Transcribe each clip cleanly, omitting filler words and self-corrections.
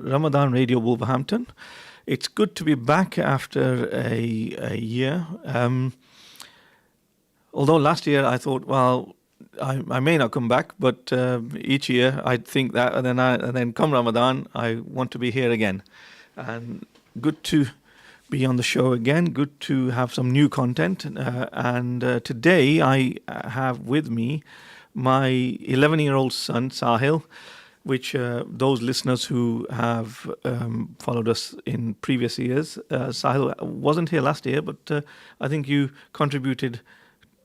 Ramadan Radio Wolverhampton. It's good to be back after a year. Although last year I thought, well, I may not come back, but each year I'd think that, and then come Ramadan, I want to be here again. And good to be on the show again. Good to have some new content. And today I have with me my 11-year-old son, Sahil, which those listeners who have followed us in previous years, Sahil wasn't here last year, but I think you contributed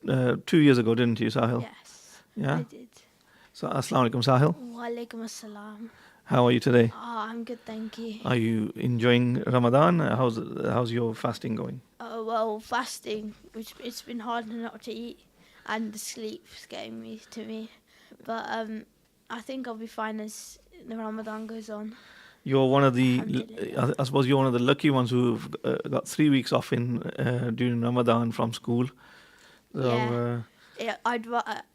2 years ago, didn't you, Sahil? Yes, Yeah? I did. So, Assalamu alaikum, Sahil. Wa alaikum assalam. How are you today? I'm good, thank you. Are you enjoying Ramadan? How's your fasting going? Well, fasting, which it's been hard not to eat, and the sleep's getting to me. But I think I'll be fine as the Ramadan goes on. You're one of the, Alhamdulillah. I suppose you're one of the lucky ones who've got 3 weeks off in during Ramadan from school. So,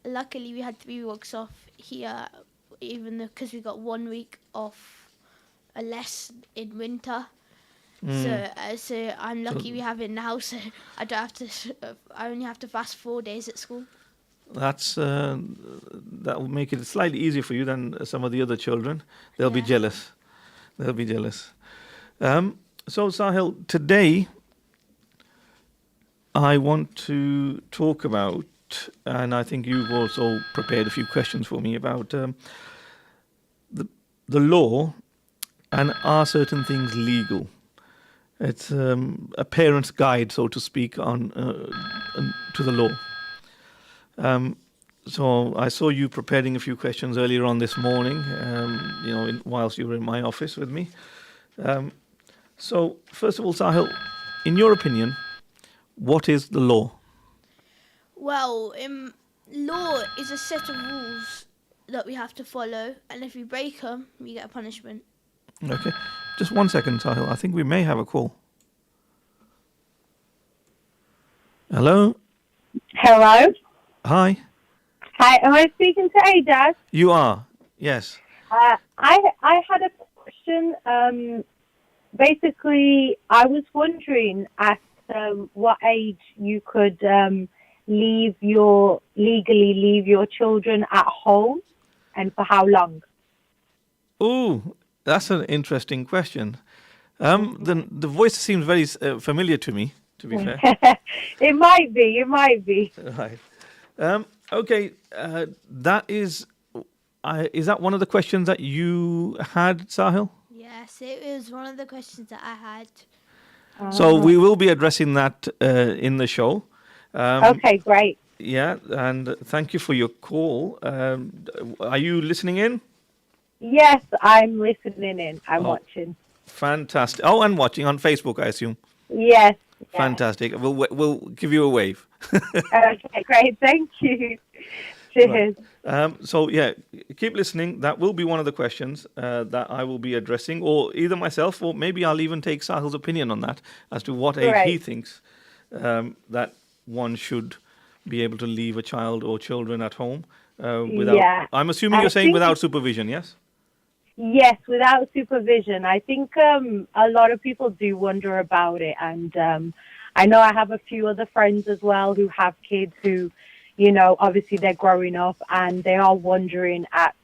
Luckily, we had 3 weeks off here, even because we got 1 week off less in winter. So I'm lucky we have it now. So I don't have to. I only have to fast 4 days at school. that will make it slightly easier for you than some of the other children. They'll be jealous. They'll be jealous. So Sahil, today I want to talk about, and I think you've also prepared a few questions for me about the law and are certain things legal. It's a parent's guide, so to speak, on to the law. So I saw you preparing a few questions earlier on this morning, whilst you were in my office with me. So first of all, Sahil, in your opinion, what is the law? Well, law is a set of rules that we have to follow, and if you break them, you get a punishment. Okay, just 1 second, Sahil. I think we may have a call. Hello? Hello. Hi. Hi, am I speaking to Ada? You are, yes. I had a question. Basically, I was wondering at what age you could legally leave your children at home, and for how long? Oh, that's an interesting question. The voice seems very familiar to me, to be fair. It might be. Right. Okay. That is that one of the questions that you had, Sahil? Yes, it was one of the questions that I had. So we will be addressing that in the show. Okay, great. Yeah, and thank you for your call. Are you listening in? Yes, I'm listening in. I'm watching. Fantastic. Oh, and watching on Facebook, I assume. Yes. Fantastic. We'll give you a wave. Okay, great. Thank you. Cheers. Right. So, yeah, keep listening. That will be one of the questions that I will be addressing, or either myself, or maybe I'll even take Sahil's opinion on that as to what age he thinks that one should be able to leave a child or children at home without. Yeah. I'm assuming you're saying without supervision, yes? Yes, without supervision. I think a lot of people do wonder about it, and I know I have a few other friends as well who have kids who, obviously they're growing up and they are wondering at,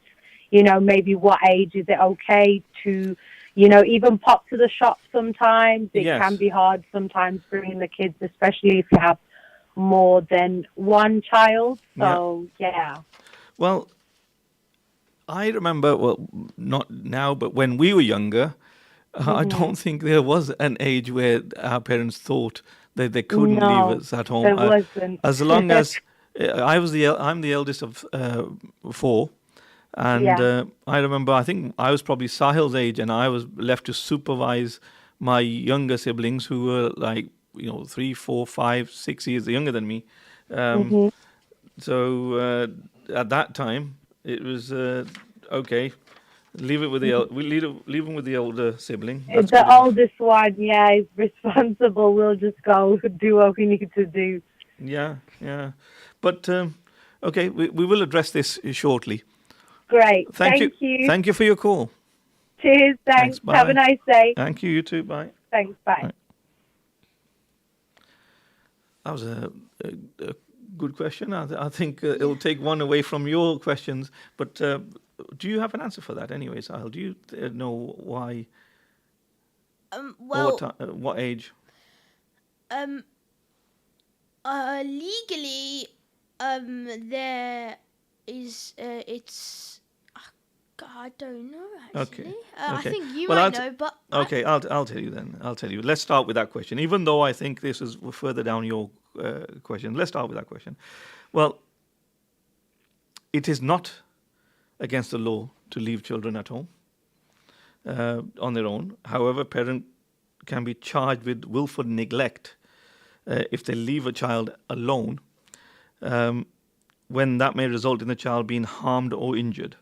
maybe what age is it okay to, even pop to the shop sometimes. It can be hard sometimes bringing the kids, especially if you have more than one child. So, yeah. Well, I remember, not now, but when we were younger, I don't think there was an age where our parents thought that they couldn't leave us at home. There wasn't. As long as I'm the eldest of 4, and I remember, I think I was probably Sahil's age, and I was left to supervise my younger siblings who were like 3, 4, 5, 6 years younger than me. So at that time, it was okay. Leave it with leave them with the older sibling. That's the oldest one, is responsible. We'll just go do what we need to do. Yeah. But okay, we will address this shortly. Great. Thank you. Thank you for your call. Cheers. Thanks. Bye. Have a nice day. Thank you. You too. Bye. Thanks. Bye. Bye. That was a good question. I think it'll take one away from your questions. But do you have an answer for that anyway, Sahil? Do you know why? Well, What age? Legally, there is it's. I don't know actually. Okay. I Okay. think you Well, might know, but Okay, I'll tell you then. I'll tell you. Let's start with that question. Even though I think this is further down your question, let's start with that question. Well, it is not against the law to leave children at home on their own. However, parent can be charged with willful neglect if they leave a child alone, when that may result in the child being harmed or injured.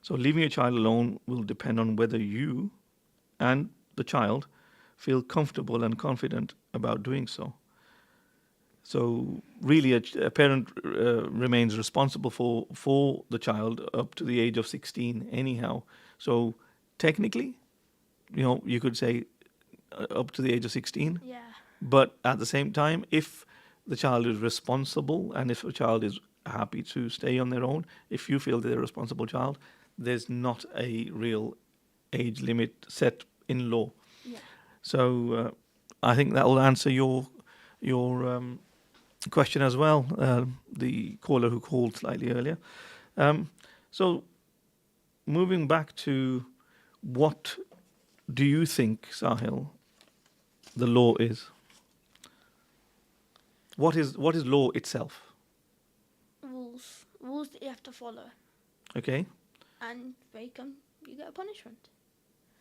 So leaving a child alone will depend on whether you and the child feel comfortable and confident about doing so. So really, a parent remains responsible for the child up to the age of 16 anyhow. So technically, you could say up to the age of 16. yeah, But at the same time, if the child is responsible and if a child is happy to stay on their own, if you feel they're a responsible child, there's not a real age limit set in law. yeah. So I think that will answer your question as well, the caller who called slightly earlier. So moving back to, what do you think, Sahil, the law is? What is law itself? Rules that you have to follow, Okay. and break them, you get a punishment.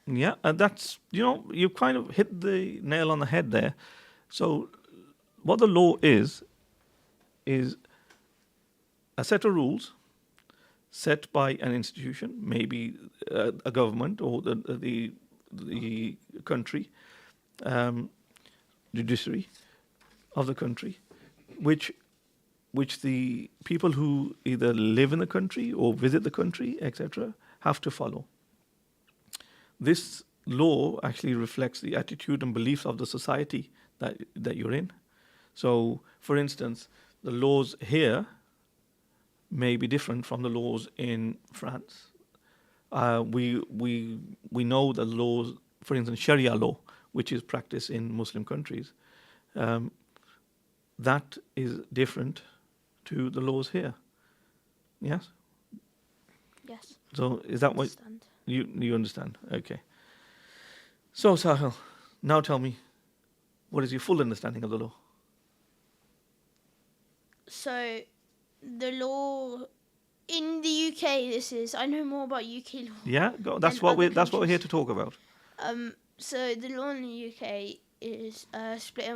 Yeah, and that's, you kind of hit the nail on the head there. So what the law is a set of rules set by an institution, maybe a government or the country, judiciary of the country, which the people who either live in the country or visit the country, etc., have to follow. This law actually reflects the attitude and beliefs of the society that you're in. So, for instance, the laws here may be different from the laws in France. We know the laws, for instance, Sharia law, which is practiced in Muslim countries, that is different to the laws here. Yes. Yes. So is that what Understand. you understand? Okay. So Sahil, now tell me, what is your full understanding of the law? So, the law in the UK, I know more about UK law. Yeah, that's And what other we're here to countries. talk about. So the law in the UK is split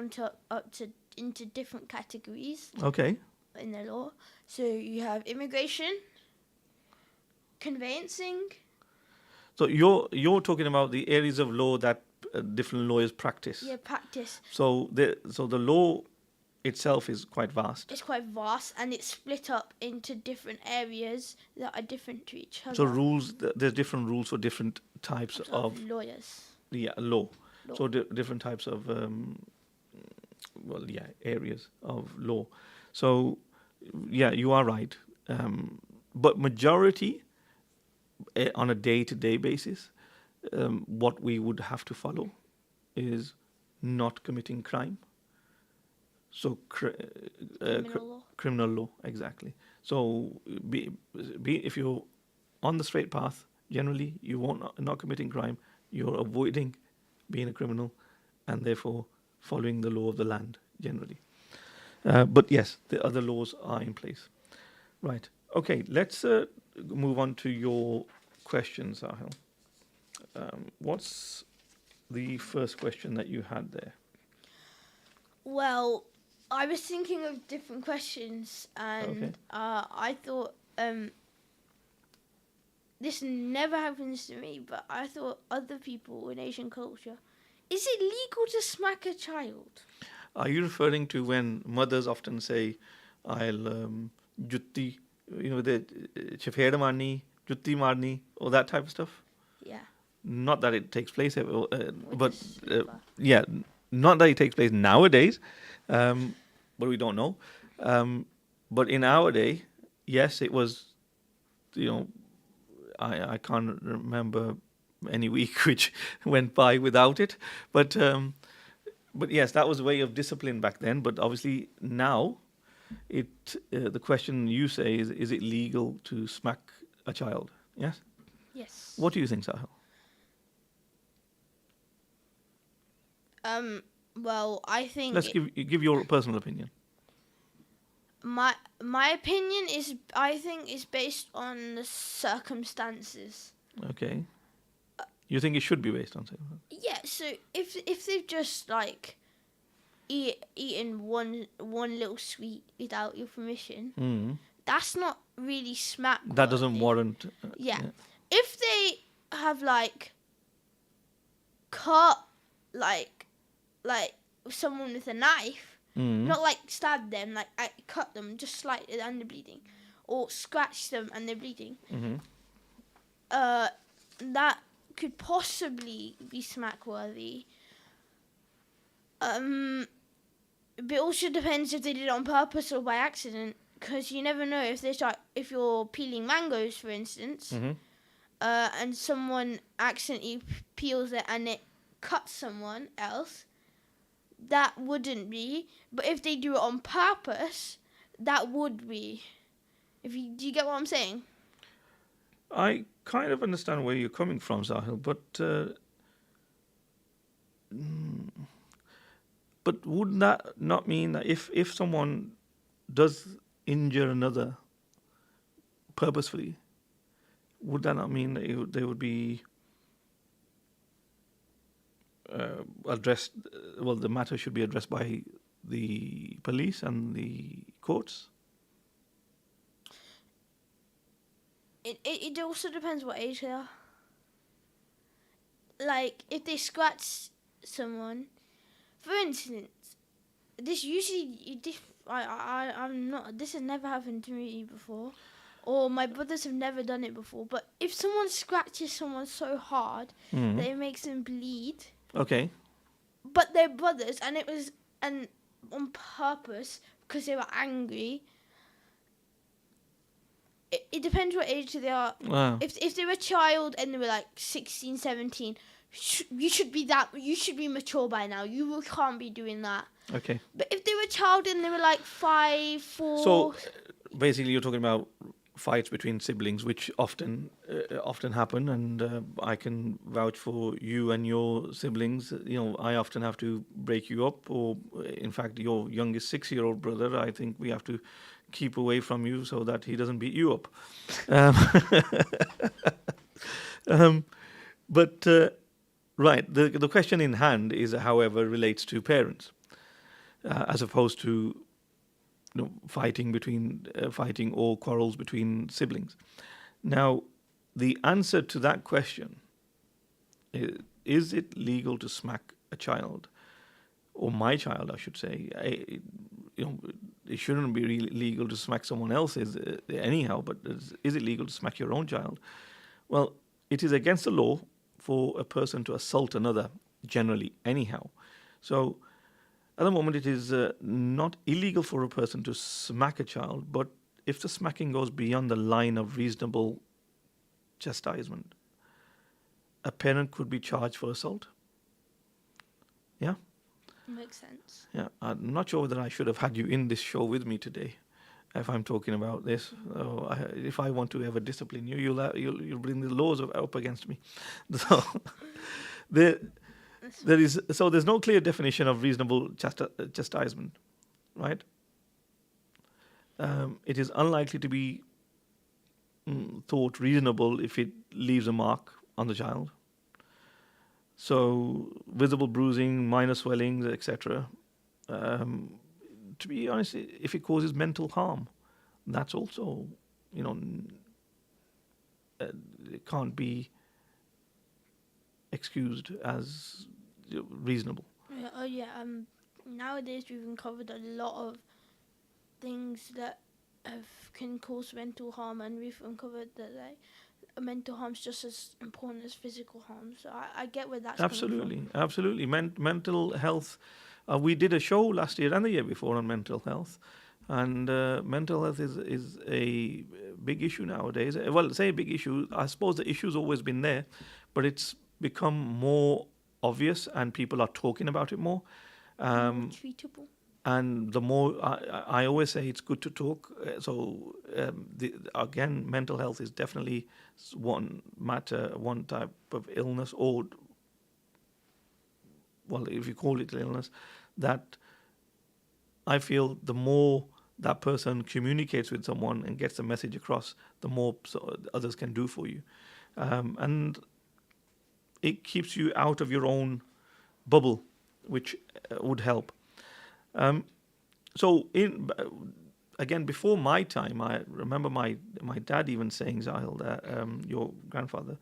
into different categories Okay. in the law. So you have immigration, conveyancing. So you're talking about the areas of law that different lawyers practice. Yeah, practice. So the law itself is quite vast. It's quite vast, and it's split up into different areas that are different to each other. So there's different rules for different types of lawyers. law. Law. So different types of areas of law. So yeah, you are right. But majority on a day-to-day basis, what we would have to follow is not committing crime. So criminal law, exactly. So if you're on the straight path, generally you won't not committing crime. You're avoiding being a criminal, and therefore following the law of the land generally. But yes, the other laws are in place. Right. Okay. Let's move on to your questions, Sahil. What's the first question that you had there? Well, I was thinking of different questions, and I thought this never happens to me, but I thought other people in Asian culture, is it legal to smack a child? Are you referring to when mothers often say, I'll jutti, the chafed marni, jutti marni, or that type of stuff? Yeah. not that it takes place, but is super. yeah, not that it takes place nowadays, but we don't know. But in our day, yes, it was. You know, I can't remember any week which went by without it, but yes, that was a way of discipline back then. But obviously now, the question you say is it legal to smack a child? Yes. Yes. What do you think, Sahil? Well, I think Let's give your personal opinion. my opinion is, I think, is based on the circumstances. Okay. You think it should be based on something? Yeah. So if they've just like eaten one little sweet without your permission, that's not really smack. That doesn't warrant. Yeah. If they have like cut like someone with a knife, not like stab them, like I cut them just slightly and they're bleeding, or scratch them and they're bleeding, that could possibly be smack worthy. But it also depends if they did it on purpose or by accident, because you never know if you're peeling mangoes, for instance, and someone accidentally peels it and it cuts someone else, that wouldn't be. But if they do it on purpose, that would be. Do you get what I'm saying? I kind of understand where you're coming from, Sahil, but would that not mean that if someone does injure another purposefully, would that not mean that they would be addressed? Well, the matter should be addressed by the police and the courts. It also depends what age they are. Like, if they scratch someone, for instance, this usually, I'm not, this has never happened to me before, or my brothers have never done it before, but if someone scratches someone so hard that it makes them bleed, Okay. but they're brothers, and on purpose, because they were angry, it depends what age they are. Wow. If they were a child and they were like 16, 17, you should be mature by now. You can't be doing that. Okay. But if they were a child and they were like 5, 4... So basically, you're talking about fights between siblings, which often happen, and I can vouch for you and your siblings. You know, I often have to break you up, or in fact, your youngest 6-year-old brother, I think we have to keep away from you so that he doesn't beat you up. But right, the question in hand is, however, relates to parents, as opposed to fighting or quarrels between siblings. Now, the answer to that question is it legal to smack a child, or my child, I should say? It shouldn't be really legal to smack someone else's anyhow, but is it legal to smack your own child? Well, it is against the law for a person to assault another, generally, anyhow. So, at the moment, it is not illegal for a person to smack a child, but if the smacking goes beyond the line of reasonable chastisement, a parent could be charged for assault. Yeah? Makes sense. Yeah, I'm not sure whether I should have had you in this show with me today, if I'm talking about this. If I want to ever discipline you, you'll bring the laws up against me. So there's no clear definition of reasonable chastisement, right? It is unlikely to be thought reasonable if it leaves a mark on the child. So visible bruising, minor swellings, etc. To be honest, if it causes mental harm, that's also, it can't be excused as reasonable. Nowadays we've uncovered a lot of things that can cause mental harm, and we've uncovered that mental harm's just as important as physical harm. So I get where that's Absolutely. Mental health. We did a show last year and the year before on mental health, and mental health is a big issue nowadays. Well, say a big issue. I suppose the issue's always been there, but it's become more obvious, and people are talking about it more. more treatable. And the more I always say it's good to talk. Again, mental health is definitely one matter, one type of illness, or well, if you call it illness, that I feel the more that person communicates with someone and gets the message across, the more others can do for you, and it keeps you out of your own bubble, which would help. So again, before my time, I remember my dad even saying, Zahil, that your grandfather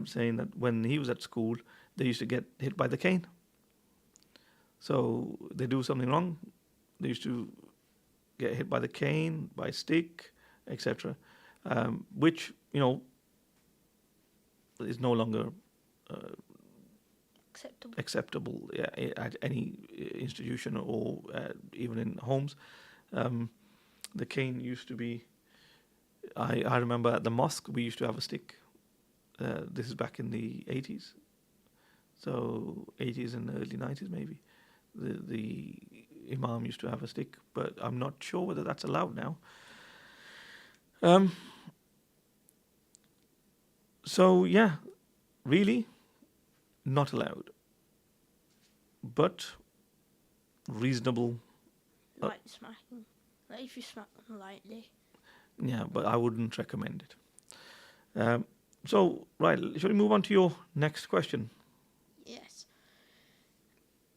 saying that when he was at school, they used to get hit by the cane. So they do something wrong, they used to get hit by the cane, by stick, etc., which is no longer acceptable at any institution or even in homes. The cane used to be. I remember at the mosque we used to have a stick. This is back in the 80s, so 80s and early 90s maybe. The imam used to have a stick, but I'm not sure whether that's allowed now. So yeah, really not allowed, but reasonable. Light smacking, like if you smack them lightly. Yeah, but I wouldn't recommend it. So right, shall we move on to your next question? Yes.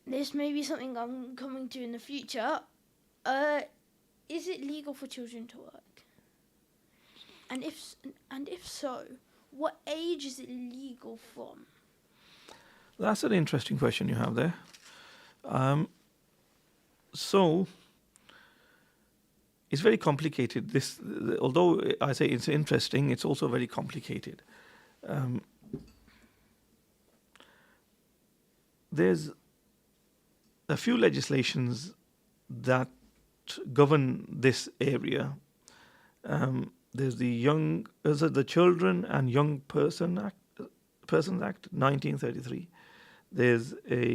This may be something I'm coming to in the future. Is it legal for children to work? And if so, what age is it legal from? That's an interesting question you have there. So it's very complicated. Although I say it's interesting, it's also very complicated. There's a few legislations that govern this area. There's the Children and Young Persons Act 1933. There's a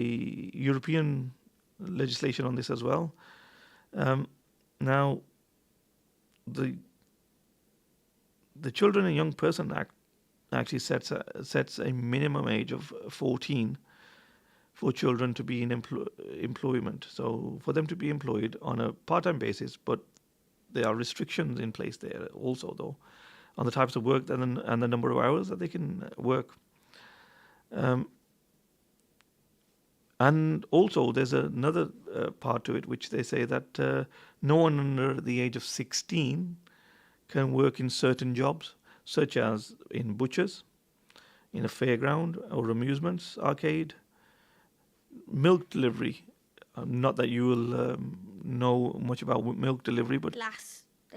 European legislation on this as well. Now, the Children and Young Person Act actually sets a minimum age of 14 for children to be in employment. So for them to be employed on a part-time basis, but there are restrictions in place there also, though, on the types of work and the number of hours that they can work. And also, there's another part to it, which they say that no one under the age of 16 can work in certain jobs, such as in butchers, in a fairground or amusements arcade, milk delivery. Not that you will know much about milk delivery, but The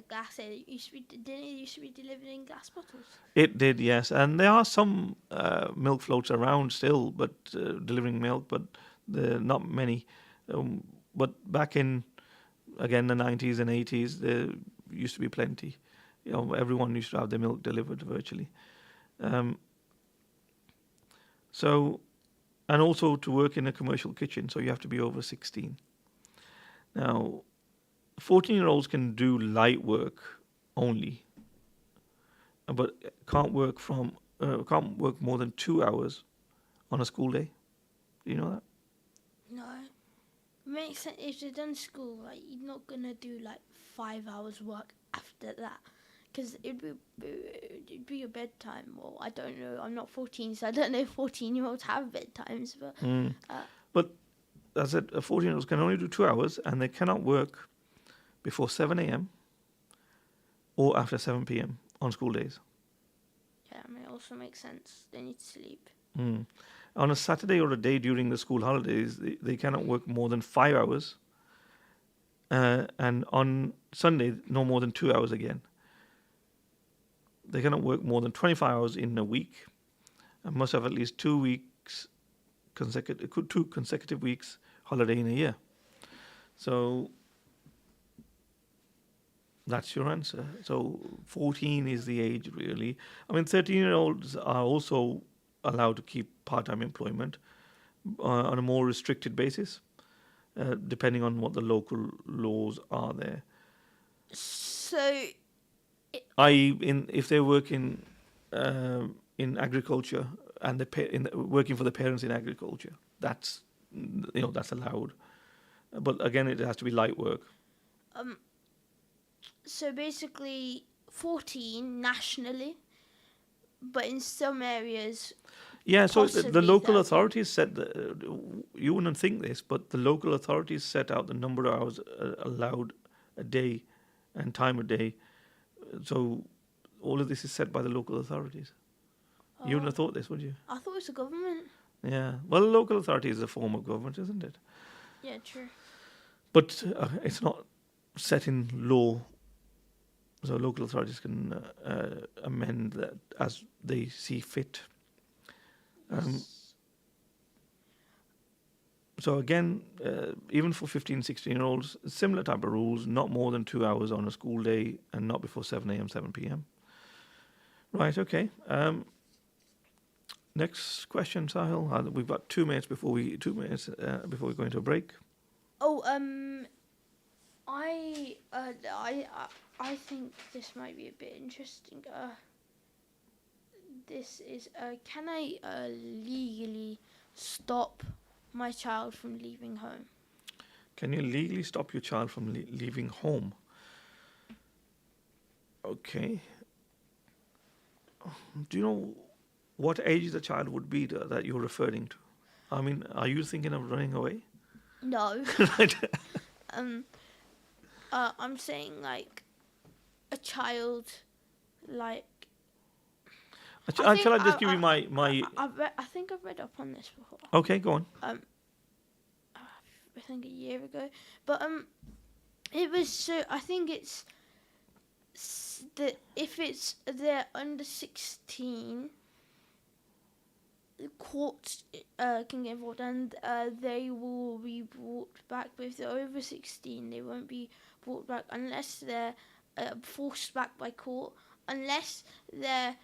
glass. It used to be delivered in glass bottles. It did, yes, and there are some milk floats around still, but delivering milk, but not many. But back in again the 90s and 80s, there used to be plenty. Everyone used to have their milk delivered virtually. And also to work in a commercial kitchen, so you have to be over 16. Now, 14-year-olds can do light work only, but can't work more than 2 hours on a school day. Do you know that? No, makes sense. If they're done school, like you're not gonna do like 5 hours work after that, because it'd be your bedtime. Well, I don't know. I'm not 14, so I don't know if 14-year-olds have bedtimes. But as I said, 14-year-olds can only do 2 hours, and they cannot work before 7 a.m. or after 7 p.m. on school days. Yeah, it also makes sense. They need to sleep. On a Saturday or a day during the school holidays, they cannot work more than 5 hours. And on Sunday, no more than 2 hours again. they cannot work more than 25 hours in a week and must have at least 2 consecutive weeks holiday in a year. So that's your answer. So 14 is the age, really. I mean, 13-year-olds are also allowed to keep part-time employment on a more restricted basis, depending on what the local laws are there. So, I.e., if they work in agriculture and working for the parents in agriculture, that's allowed. But again, it has to be light work. so basically 14 nationally, but in some areas. Yeah, so the possibly local 13. authorities said that, you wouldn't think this, but the local authorities set out the number of hours allowed a day and time a day. So all of this is set by the local authorities. You wouldn't have thought this, would you? I thought it was the government. Yeah. Well, local authority is a form of government, isn't it? Yeah, true. But it's not set in law. So local authorities can amend that as they see fit. So again, even for 15, 16-year-olds, similar type of rules, not more than 2 hours on a school day and not before 7 a.m., 7 p.m. Right, okay. Next question, Sahil. We've got 2 minutes before we go into a break. Oh, I think this might be a bit interesting. This is, can I legally stop my child from leaving home? Can you legally stop your child from leaving home? Okay. Do you know what age the child would be that you're referring to? I mean, are you thinking of running away? No. Right. I'm saying like a child, like. Shall I just give you my? I think I've read up on this before. Okay, go on. I think a year ago, but it was so. I think it's that if they're under 16, the courts can get involved and they will be brought back. But if they're over 16, they won't be brought back unless they're forced back by court, unless they're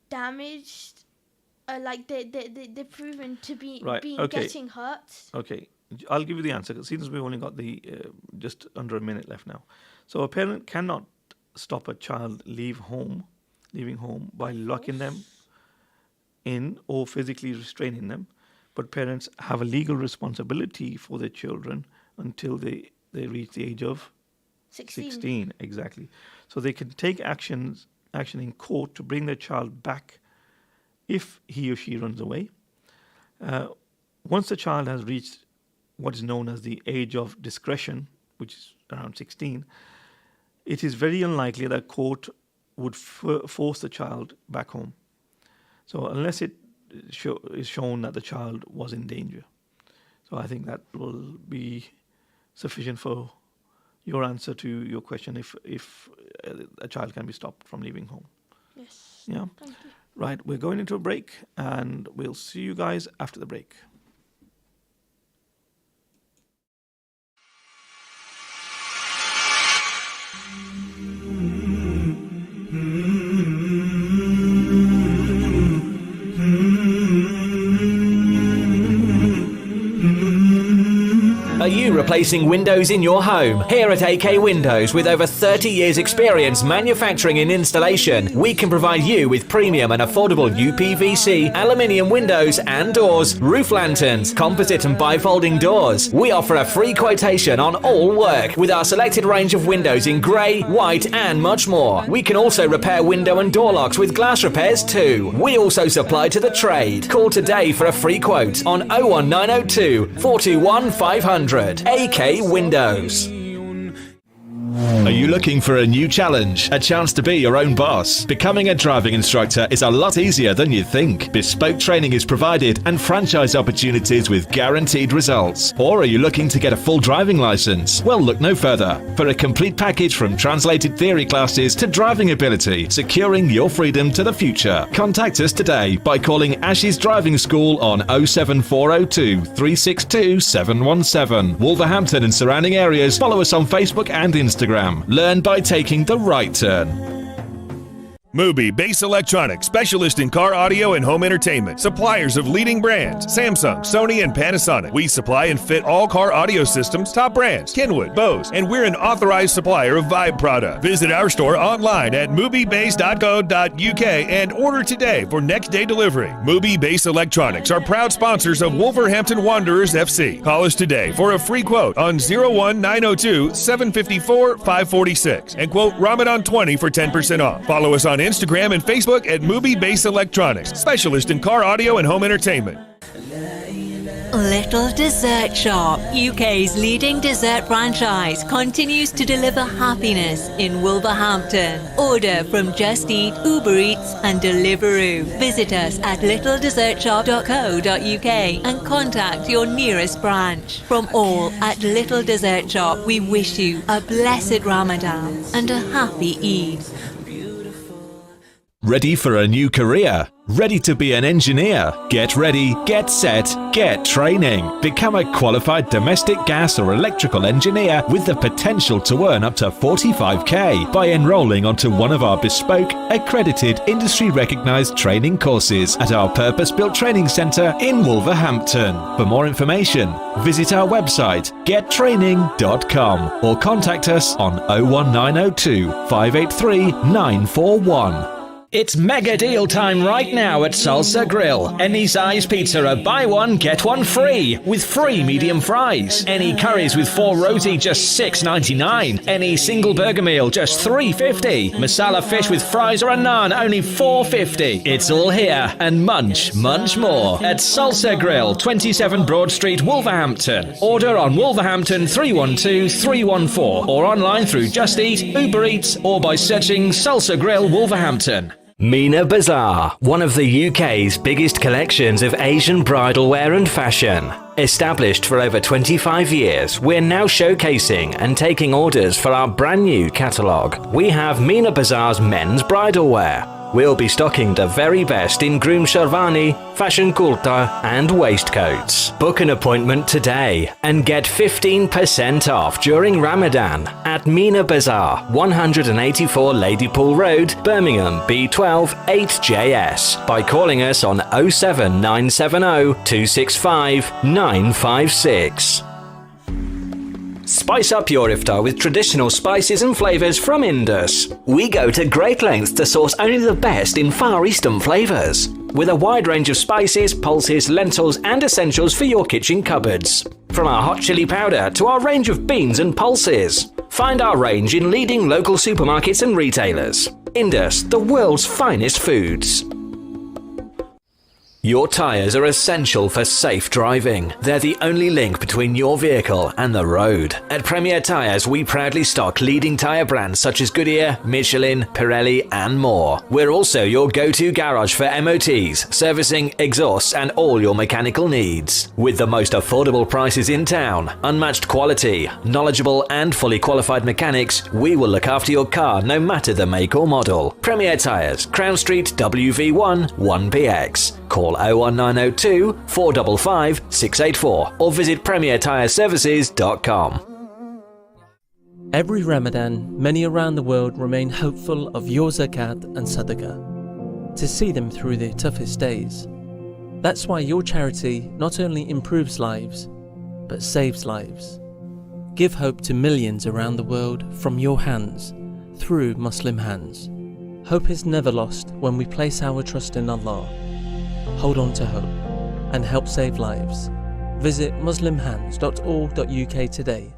damaged, like they're proven to be getting hurt. Okay, I'll give you the answer since we've only got the just under a minute left now. So a parent cannot stop a child leaving home by locking them in or physically restraining them, but parents have a legal responsibility for their children until they reach the age of 16. Exactly. So they can take action in court to bring their child back if he or she runs away. Once the child has reached what is known as the age of discretion, which is around 16, it is very unlikely that court would force the child back home. So unless it is shown that the child was in danger. So I think that will be sufficient for your answer to your question if a child can be stopped from leaving home. Yes. Yeah. Thank you. Right, we're going into a break and we'll see you guys after the break. Are you replacing windows in your home? Here at AK Windows, with over 30 years experience manufacturing and installation, we can provide you with premium and affordable UPVC, aluminium windows and doors, roof lanterns, composite and bifolding doors. We offer a free quotation on all work with our selected range of windows in grey, white and much more. We can also repair window and door locks with glass repairs too. We also supply to the trade. Call today for a free quote on 01902 421 500. AK Windows. Are you looking for a new challenge? A chance to be your own boss? Becoming a driving instructor is a lot easier than you think. Bespoke training is provided and franchise opportunities with guaranteed results. Or are you looking to get a full driving license? Well, look no further. For a complete package from translated theory classes to driving ability, securing your freedom to the future. Contact us today by calling Ash's Driving School on 07402 362 717. Wolverhampton and surrounding areas, follow us on Facebook and Instagram. Learn by taking the right turn. Mubi Bass Electronics, specialist in car audio and home entertainment. Suppliers of leading brands, Samsung, Sony, and Panasonic. We supply and fit all car audio systems, top brands, Kenwood, Bose, and we're an authorized supplier of Vibe product. Visit our store online at mubibass.co.uk and order today for next day delivery. Mubi Bass Electronics are proud sponsors of Wolverhampton Wanderers FC. Call us today for a free quote on 01902 754 546 and quote Ramadan 20 for 10% off. Follow us on Instagram and Facebook at Mubi Bass Electronics, specialist in car audio and home entertainment. Little Dessert Shop, UK's leading dessert franchise, continues to deliver happiness in Wolverhampton. Order from Just Eat, Uber Eats and Deliveroo. Visit us at littledessertshop.co.uk and contact your nearest branch. From all at Little Dessert Shop, we wish you a blessed Ramadan and a happy Eid. Ready for a new career? Ready to be an engineer? Get ready, get set, get training. Become a qualified domestic gas or electrical engineer with the potential to earn up to 45k by enrolling onto one of our bespoke, accredited, industry-recognised training courses at our purpose-built training centre in Wolverhampton. For more information, visit our website gettraining.com or contact us on 01902 583 941. It's mega deal time right now at Salsa Grill. Any size pizza, a buy one, get one free, with free medium fries. Any curries with 4 roti, just $6.99. Any single burger meal, just $3.50. Masala fish with fries or a naan, only $4.50. It's all here and much more at Salsa Grill, 27 Broad Street, Wolverhampton. Order on Wolverhampton 312 314 or online through Just Eat, Uber Eats or by searching Salsa Grill Wolverhampton. Mina Bazaar, one of the UK's biggest collections of Asian bridal wear and fashion. Established for over 25 years, we're now showcasing and taking orders for our brand new catalogue. We have Mina Bazaar's men's bridal wear. We'll be stocking the very best in groom sherwani, fashion kurta and waistcoats. Book an appointment today and get 15% off during Ramadan at Mina Bazaar, 184 Ladypool Road, Birmingham, B12 8JS by calling us on 07970 265 956. Spice up your iftar with traditional spices and flavours from Indus. We go to great lengths to source only the best in Far Eastern flavours, with a wide range of spices, pulses, lentils and essentials for your kitchen cupboards. From our hot chili powder to our range of beans and pulses. Find our range in leading local supermarkets and retailers. Indus, the world's finest foods. Your tyres are essential for safe driving. They're the only link between your vehicle and the road. At Premier Tyres, we proudly stock leading tyre brands such as Goodyear, Michelin, Pirelli and more. We're also your go-to garage for MOTs, servicing, exhausts and all your mechanical needs. With the most affordable prices in town, unmatched quality, knowledgeable and fully qualified mechanics, we will look after your car no matter the make or model. Premier Tyres, Crown Street, WV1 1PX. Call 01902 455 684 or visit premiertyreservices.com. Every Ramadan, many around the world remain hopeful of your zakat and sadaqah, to see them through their toughest days. That's why your charity not only improves lives, but saves lives. Give hope to millions around the world from your hands, through Muslim Hands. Hope is never lost when we place our trust in Allah. Hold on to hope and help save lives. Visit muslimhands.org.uk today.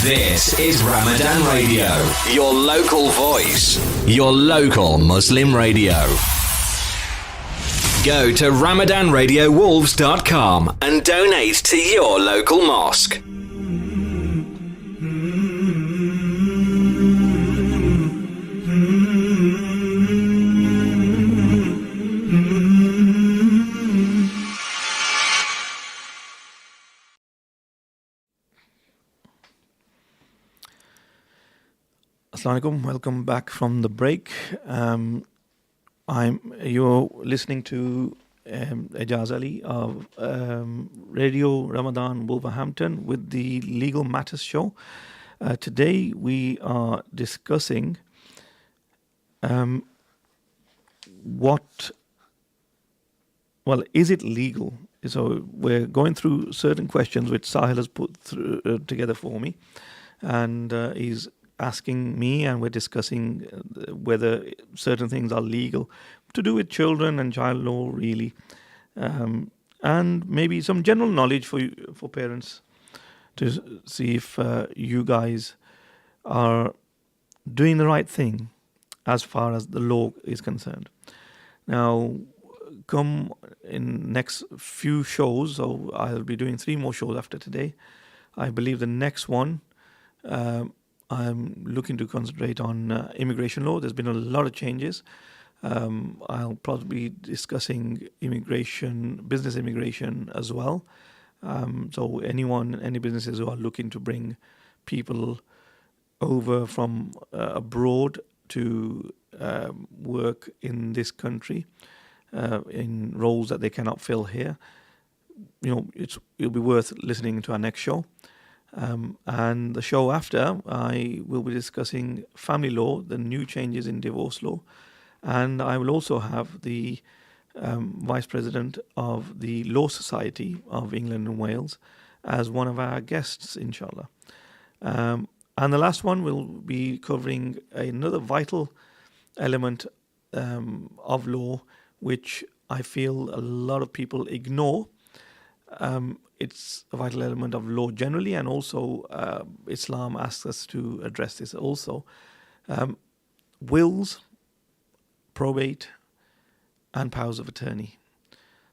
This is Ramadan Radio, your local voice, your local Muslim radio. Go to RamadanRadioWolves.com and donate to your local mosque. Assalamu alaikum. Welcome back from the break. You're listening to Ejaz Ali of Radio Ramadan Wolverhampton with the Legal Matters Show. Today we are discussing is it legal? So we're going through certain questions which Sahil has put together for me, and he's asking me, and we're discussing whether certain things are legal to do with children and child law, really, and maybe some general knowledge for parents to see if you guys are doing the right thing as far as the law is concerned. Now, come in next few shows, so I'll be doing 3 more shows after today. I believe the next one, I'm looking to concentrate on immigration law. There's been a lot of changes. I'll probably be discussing business immigration as well. So any businesses who are looking to bring people over from abroad to work in this country in roles that they cannot fill here, it'll be worth listening to our next show. And the show after, I will be discussing family law, the new changes in divorce law, and I will also have the Vice President of the Law Society of England and Wales as one of our guests, inshallah. And the last one will be covering another vital element of law, which I feel a lot of people ignore. It's a vital element of law generally, and also Islam asks us to address this also. Wills, probate, and powers of attorney.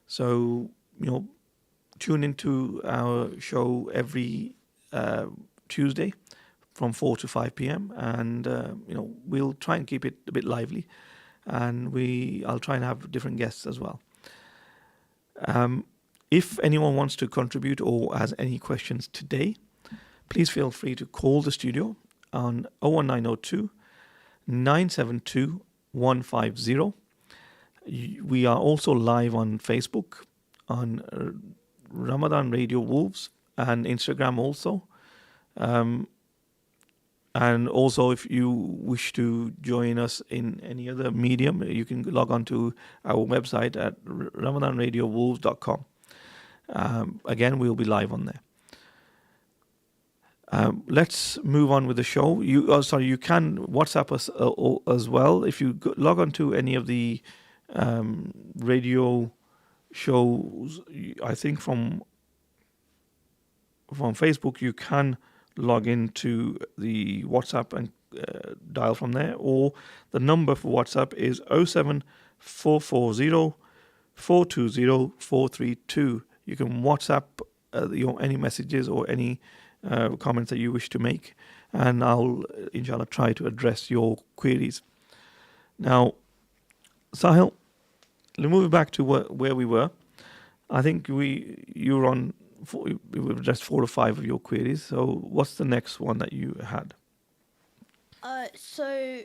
So, tune into our show every Tuesday from 4 to 5 p.m. and we'll try and keep it a bit lively, and I'll try and have different guests as well. If anyone wants to contribute or has any questions today, please feel free to call the studio on 01902 972 150. We are also live on Facebook, on Ramadan Radio Wolves, and Instagram also. And also, if you wish to join us in any other medium, you can log on to our website at ramadanradiowolves.com. Again, we'll be live on there. Let's move on with the show. You can WhatsApp us as well. If you log on to any of the radio shows, I think from Facebook, you can log into the WhatsApp and dial from there. Or the number for WhatsApp is 07440 420 432. You can WhatsApp any messages or any comments that you wish to make, and I'll, inshallah, try to address your queries. Now, Sahil, moving back to where we were, I think we addressed 4 or 5 of your queries. So what's the next one that you had? So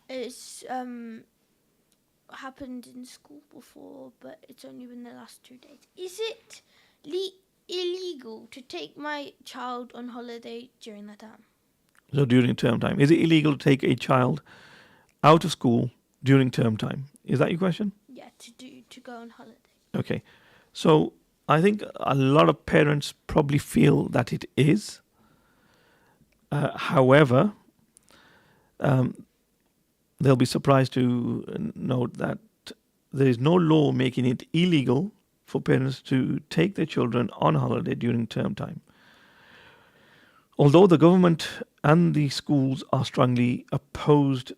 it's happened in school before, but it's only been the last 2 days. Is it illegal to take my child on holiday during that time? So during term time, is it illegal to take a child out of school during term time? Is that your question? Yeah, to go on holiday. Okay, so I think a lot of parents probably feel that it is. However, they'll be surprised to note that there is no law making it illegal for parents to take their children on holiday during term time. Although the government and the schools are strongly opposed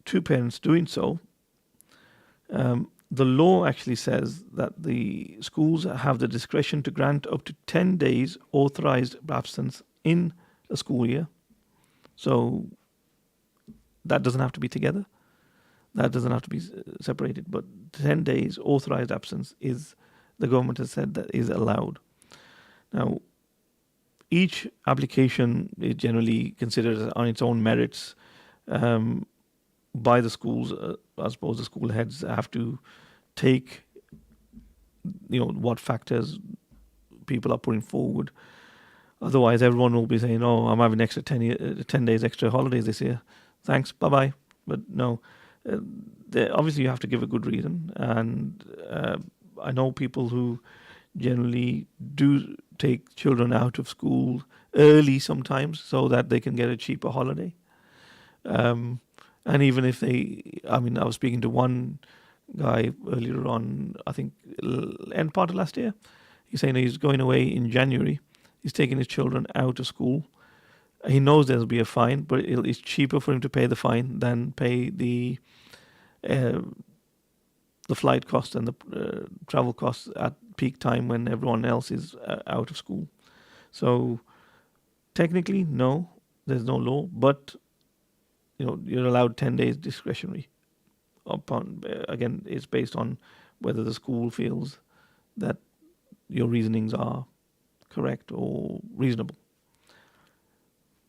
to parents doing so, the law actually says that the schools have the discretion to grant up to 10 days authorized absence in a school year. So that doesn't have to be together. That doesn't have to be separated. But 10 days authorized absence the government has said that is allowed. Now, each application is generally considered on its own merits by the schools. I suppose the school heads have to take, what factors people are putting forward. Otherwise, everyone will be saying, "Oh, I'm having extra 10 days extra holidays this year. Thanks, bye bye." But no, obviously you have to give a good reason. And I know people who generally do take children out of school early sometimes so that they can get a cheaper holiday. And even if I was speaking to one guy earlier on, I think end part of last year. He's saying he's going away in January. He's taking his children out of school. He knows there'll be a fine, but it's cheaper for him to pay the fine than pay the flight costs and the travel costs at peak time when everyone else is out of school. So technically, no, there's no law, but you're allowed 10 days discretionary. Again, it's based on whether the school feels that your reasonings are correct or reasonable.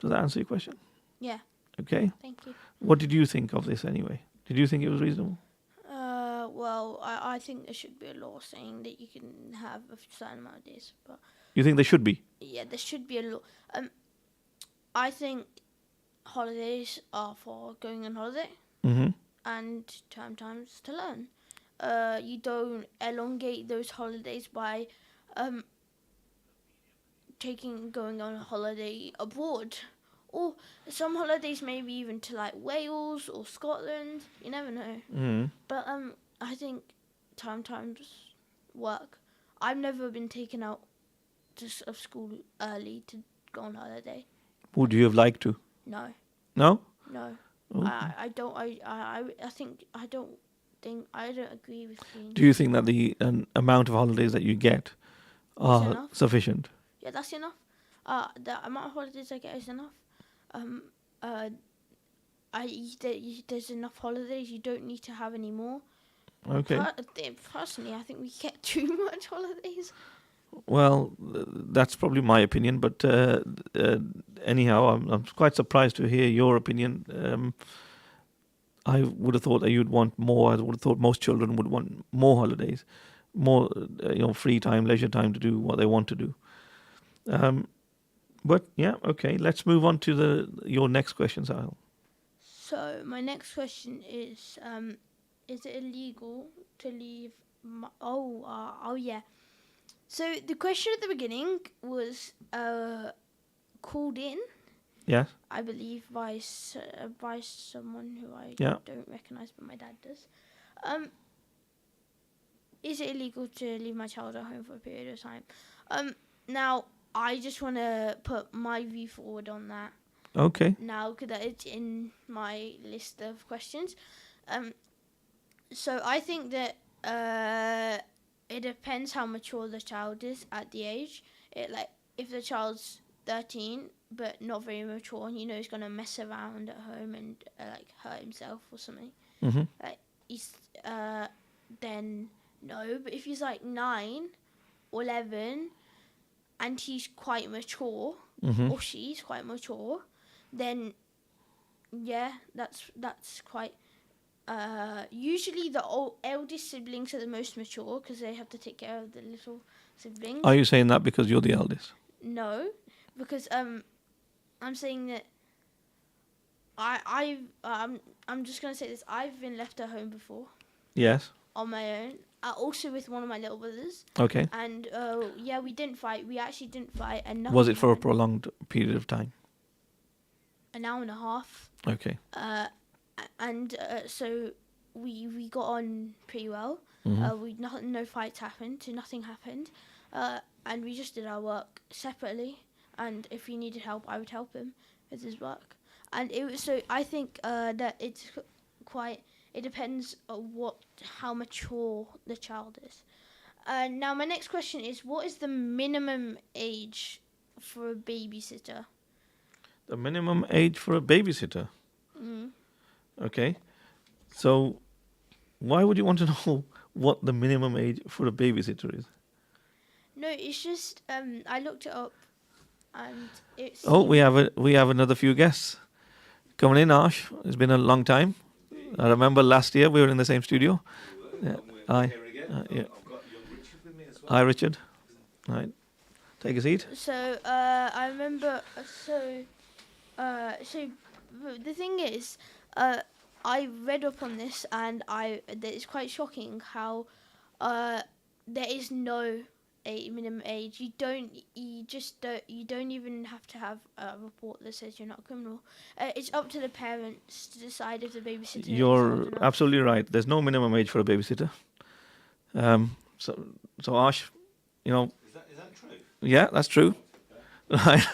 Does that answer your question? Yeah. Okay. Thank you. What did you think of this anyway? Did you think it was reasonable? Well, I think there should be a law saying that you can have a certain amount of days, but You think there should be? yeah, there should be a law. I think holidays are for going on holiday Mm-hmm. and term times to learn. You don't elongate those holidays by going on a holiday abroad. Or some holidays maybe even to like Wales or Scotland. You never know. Mm-hmm. But I think term times work. I've never been taken out of school early to go on holiday. Would you have liked to? No. No? No. Okay. I don't. I don't agree with being. Do you think that the amount of holidays that you get are enough? sufficient? Yeah, that's enough. The amount of holidays I get is enough. There's enough holidays. You don't need to have any more. Okay. Personally, I think we get too much holidays. Well, that's probably my opinion, but anyhow, I'm quite surprised to hear your opinion. I would have thought that you'd want more. I would have thought most children would want more holidays, more free time, leisure time to do what they want to do. But yeah, okay. Let's move on to your next question, Sahil. So my next question is it illegal to leave? Yeah. So the question at the beginning was called in. Yes. I believe by someone who I don't recognise, but my dad does. Is it illegal to leave my child at home for a period of time? Now, I just want to put my view forward on that. Okay. Now, because it's in my list of questions. So I think that it depends how mature the child is at the age. If the child's 13 but not very mature, and he's gonna mess around at home and hurt himself or something. Mm-hmm. Then no. But if he's 9 or 11 and he's quite mature, Mm-hmm. or she's quite mature, then yeah, that's quite. Usually the eldest siblings are the most mature because they have to take care of the little siblings. Are you saying that because you're the eldest? No, because I'm saying that I'm just gonna say this. I've been left at home before. Yes. On my own. Also with one of my little brothers. Okay. And we didn't fight. We actually didn't fight. And Was it for a happened. prolonged period of time? An hour and a half. Okay. So we got on pretty well. Mm-hmm. No fights happened. So nothing happened. And we just did our work separately. And if he needed help, I would help him with his work. And I think that it's quite. It depends on how mature the child is. Now my next question is: what is the minimum age for a babysitter? The minimum age for a babysitter. Mm. Okay. So, why would you want to know what the minimum age for a babysitter is? No, it's just I looked it up, and it's. Oh, we have another few guests coming in. Arsh, it's been a long time. I remember last year we were in the same studio. Yeah. Hi. Yeah. Hi, Richard. Right. Take a seat. So I remember. The thing is, I read up on this, and it's quite shocking how there is no a minimum age. You don't even have to have a report that says you're not a criminal. It's up to the parents to decide if the babysitter is You're old enough. absolutely right. There's no minimum age for a babysitter. So Arsh, you know. Is that true? Yeah, that's true. Right.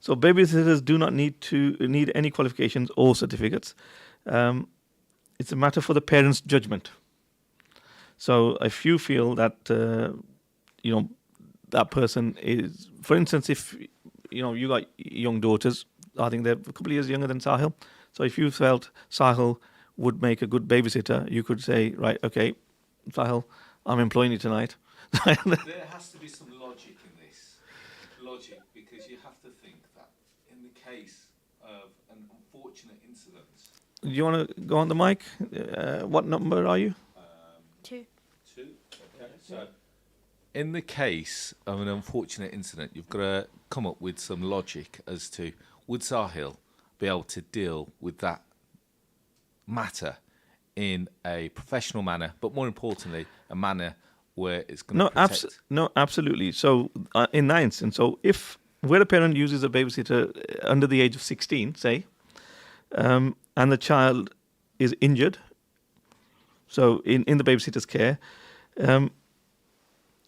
So babysitters do not need any qualifications or certificates. It's a matter for the parents' judgment. So if you feel that that person is, for instance, if you got young daughters, I think they're a couple of years younger than Sahil. So if you felt Sahil would make a good babysitter, you could say, right, okay, Sahil, I'm employing you tonight. There has to be some logic in this. Logic, because you have to think that in the case of an unfortunate incident. Do you want to go on the mic? What number are you? 2. 2. Okay. So, in the case of an unfortunate incident, you've got to come up with some logic as to would Sahil be able to deal with that matter in a professional manner, but more importantly, a manner where it's going to protect. No, absolutely. So in that instance, so if where a parent uses a babysitter under the age of 16, say, and the child is injured, so in the babysitter's care,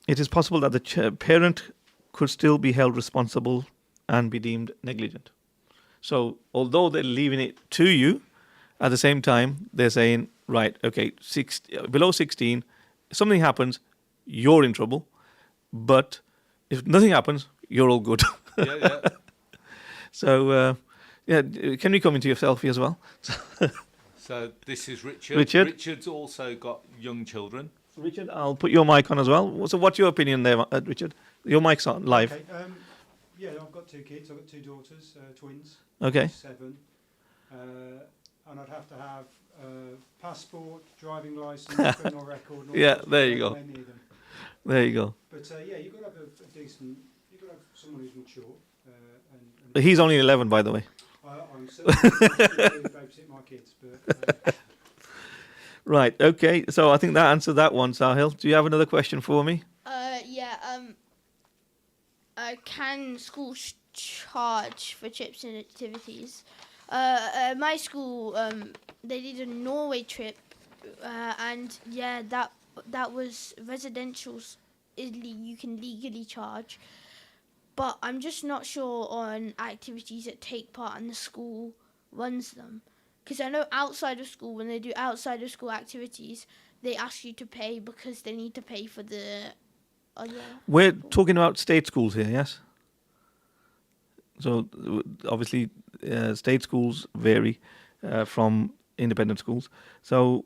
it is possible that the parent could still be held responsible and be deemed negligent. So although they're leaving it to you, at the same time, they're saying, right, okay, below 16, if something happens, you're in trouble. But if nothing happens, you're all good. Yeah. So, can we come into your selfie as well? So this is Richard. Richard's also got young children. Richard, I'll put your mic on as well. So what's your opinion there, Richard? Your mic's on live. Okay, I've got 2 kids. I've got 2 daughters, twins. Okay. 7. And I'd have to have passport, driving license, criminal record. And Yeah, there you go. Any of them. There you go. But you've got to have a decent. You've got to have someone who's mature. He's only 11, by the way. I'm certainly babysit my kids, but. Right. Okay. So I think that answered that one, Sahil. Do you have another question for me? Can schools charge for trips and activities? My school, they did a Norway trip, and that was residentials. You can legally charge, but I'm just not sure on activities that take part and the school runs them. Because I know outside of school, when they do outside of school activities, they ask you to pay because they need to pay for the other. We're talking about state schools here, yes? So obviously, state schools vary from independent schools. So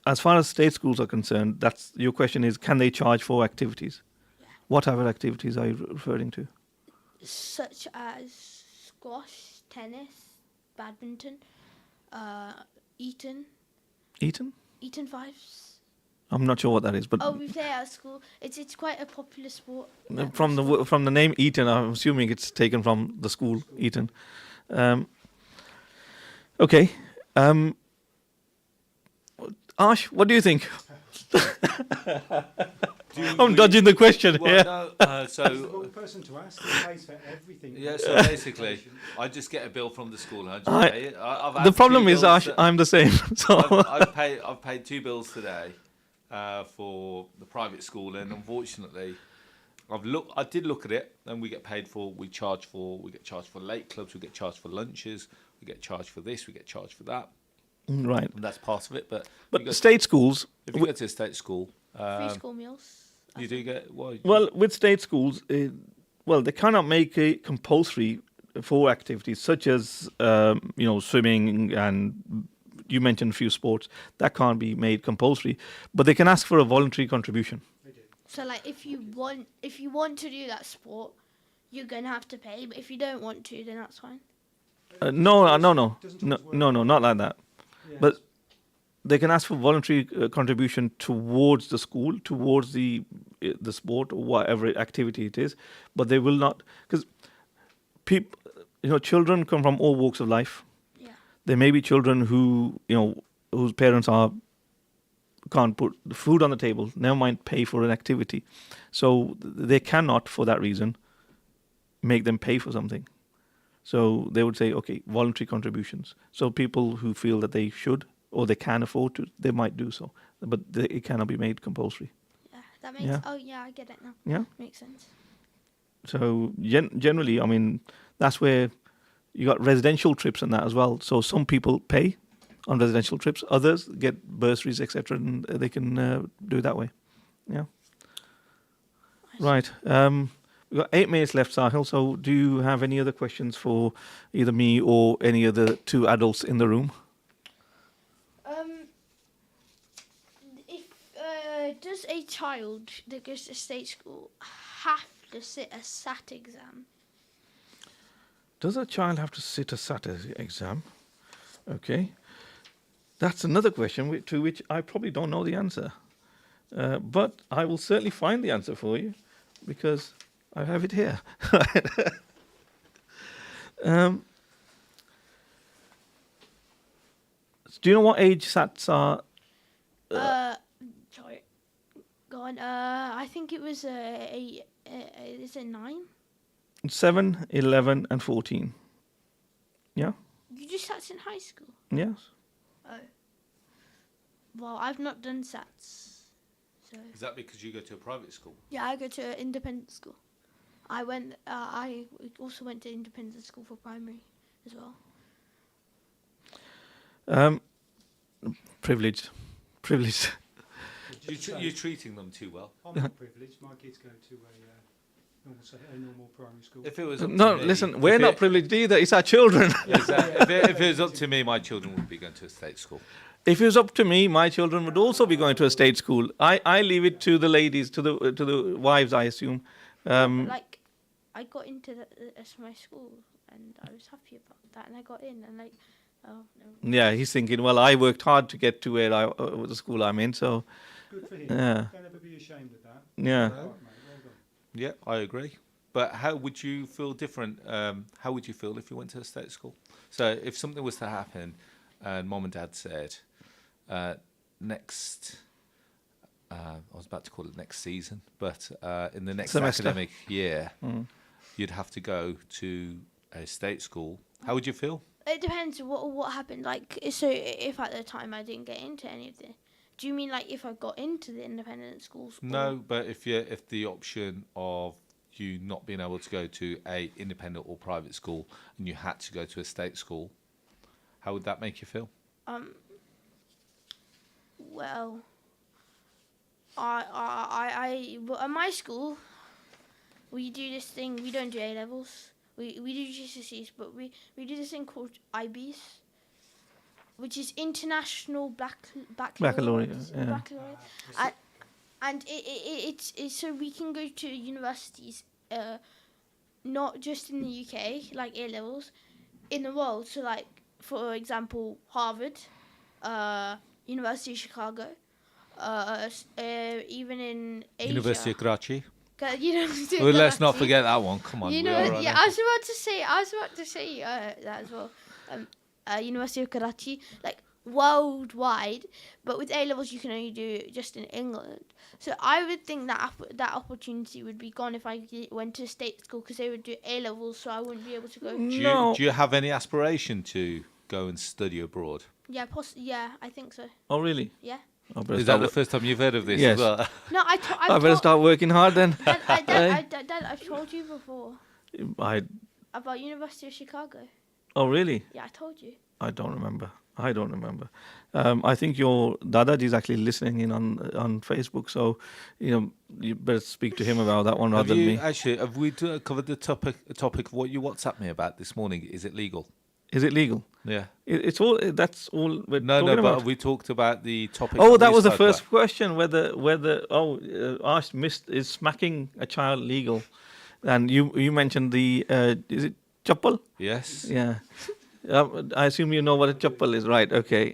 as far as state schools are concerned, that's your question is, can they charge for activities? Yeah. What other activities are you referring to? Such as squash, tennis, badminton, Eton fives. I'm not sure what that is, but we play at school. It's quite a popular sport. from the name Eton, I'm assuming it's taken from the school Eton. Okay. Arsh, what do you think? I'm dodging the question. Well, no, He's the wrong person to ask. He pays for everything. Yeah, so basically, I just get a bill from the school and I just pay it. I've had The problem 2 is, bills Arsh, I'm the same. So I've paid 2 bills today for the private school, and unfortunately, I did look at it, and we get charged for late clubs, we get charged for lunches, we get charged for this, we get charged for that. Right. And that's part of it. But state schools. If you go to a state school, free school meals. You do get well with state schools. They cannot make it compulsory for activities such as swimming, and you mentioned a few sports that can't be made compulsory, but they can ask for a voluntary contribution. So like if you want to do that sport, you're going to have to pay. But if you don't want to, then that's fine. No, Doesn't no, always work. no, not like that. Yeah. But they can ask for voluntary contribution towards the school, towards the sport or whatever activity it is, but they will not, because people, children come from all walks of life. Yeah. There may be children who, whose parents can't put food on the table, never mind pay for an activity. So they cannot, for that reason, make them pay for something. So they would say, okay, voluntary contributions. So people who feel that they should or they can afford to, they might do so. But it cannot be made compulsory. Yeah, that makes. Yeah. Oh yeah, I get it now. Yeah. Makes sense. So generally, I mean, that's where you got residential trips and that as well. So some people pay on residential trips, others get bursaries, etc., and they can do it that way. Yeah. Right. We've got 8 minutes left, Sahil. So do you have any other questions for either me or any other 2 adults in the room? If does a child that goes to state school have to sit a SAT exam? Does a child have to sit a SAT exam? Okay. That's another question to which I probably don't know the answer. But I will certainly find the answer for you because I have it here. Do you know what age SATs are? Sorry. Go on. I think it was is it 9? 7, 11, and 14. Yeah? You do SATs in high school? Yes. Oh. Well, I've not done SATs. So. Is that because you go to a private school? Yeah, I go to an independent school. I also went to independent school for primary as well. Privileged. You're treating them too well. I'm not privileged. My kids go to a normal primary school. If it was up No, to me, listen, we're not privileged either. It's our children. Exactly. If it was up to me, my children would be going to a state school. If it was up to me, my children would also be going to a state school. I leave it to the ladies, to the wives, I assume. Like, I got into my school and I was happy about that, and I got in and like, oh no. Yeah, he's thinking, well, I worked hard to get to where the school I'm in, so. Good for him. Yeah. Don't ever be ashamed of that. Yeah. Well done. Yeah, I agree. But how would you feel different? How would you feel if you went to a state school? So if something was to happen and mom and dad said, next, I was about to call it next season, but in the next semester. academic year, you'd have to go to a state school. How would you feel? It depends what happened. Like, so if at the time I didn't get into any of the, do you mean like if I got into the independent schools? No, but if the option of you not being able to go to a independent or private school and you had to go to a state school, how would that make you feel? Well, well, at my school, we do this thing. We don't do A levels. We do GCSEs, but we do this thing called IBs, which is International Baccalaureate. Yeah. Baccalaureate. And it's so we can go to universities, not just in the UK, like A levels, in the world. So, like, for example, Harvard, University of Chicago, even in Asia. University of Karachi. University of Well, let's not Karachi. forget that one. Come on. Yeah, I was about to say that as well. University of Karachi, like worldwide, but with A levels you can only do just in England. So I would think that opportunity would be gone if I went to state school, because they would do A levels, so I wouldn't be able to go. Do you have any aspiration to go and study abroad? Yeah, yeah, I think so. Oh, really? Yeah. Is that the first time you've heard of this Yes. as well? No, I better start working hard then. Dad, I've told you before about University of Chicago. Oh, really? Yeah, I told you. I don't remember. I think your Dadaji is actually listening in on Facebook, so you better speak to him about that one rather than me. Actually, have we covered the topic of what you WhatsApped me about this morning? Is it legal? Is it legal? Yeah. It's all. That's all we're talking but about. we talked about the topic. Oh, that we was the spoke first about. question. Whether Arsh is smacking a child legal? And you mentioned the is it chappal? Yes. Yeah. I assume you know what a chappal is, right? Okay.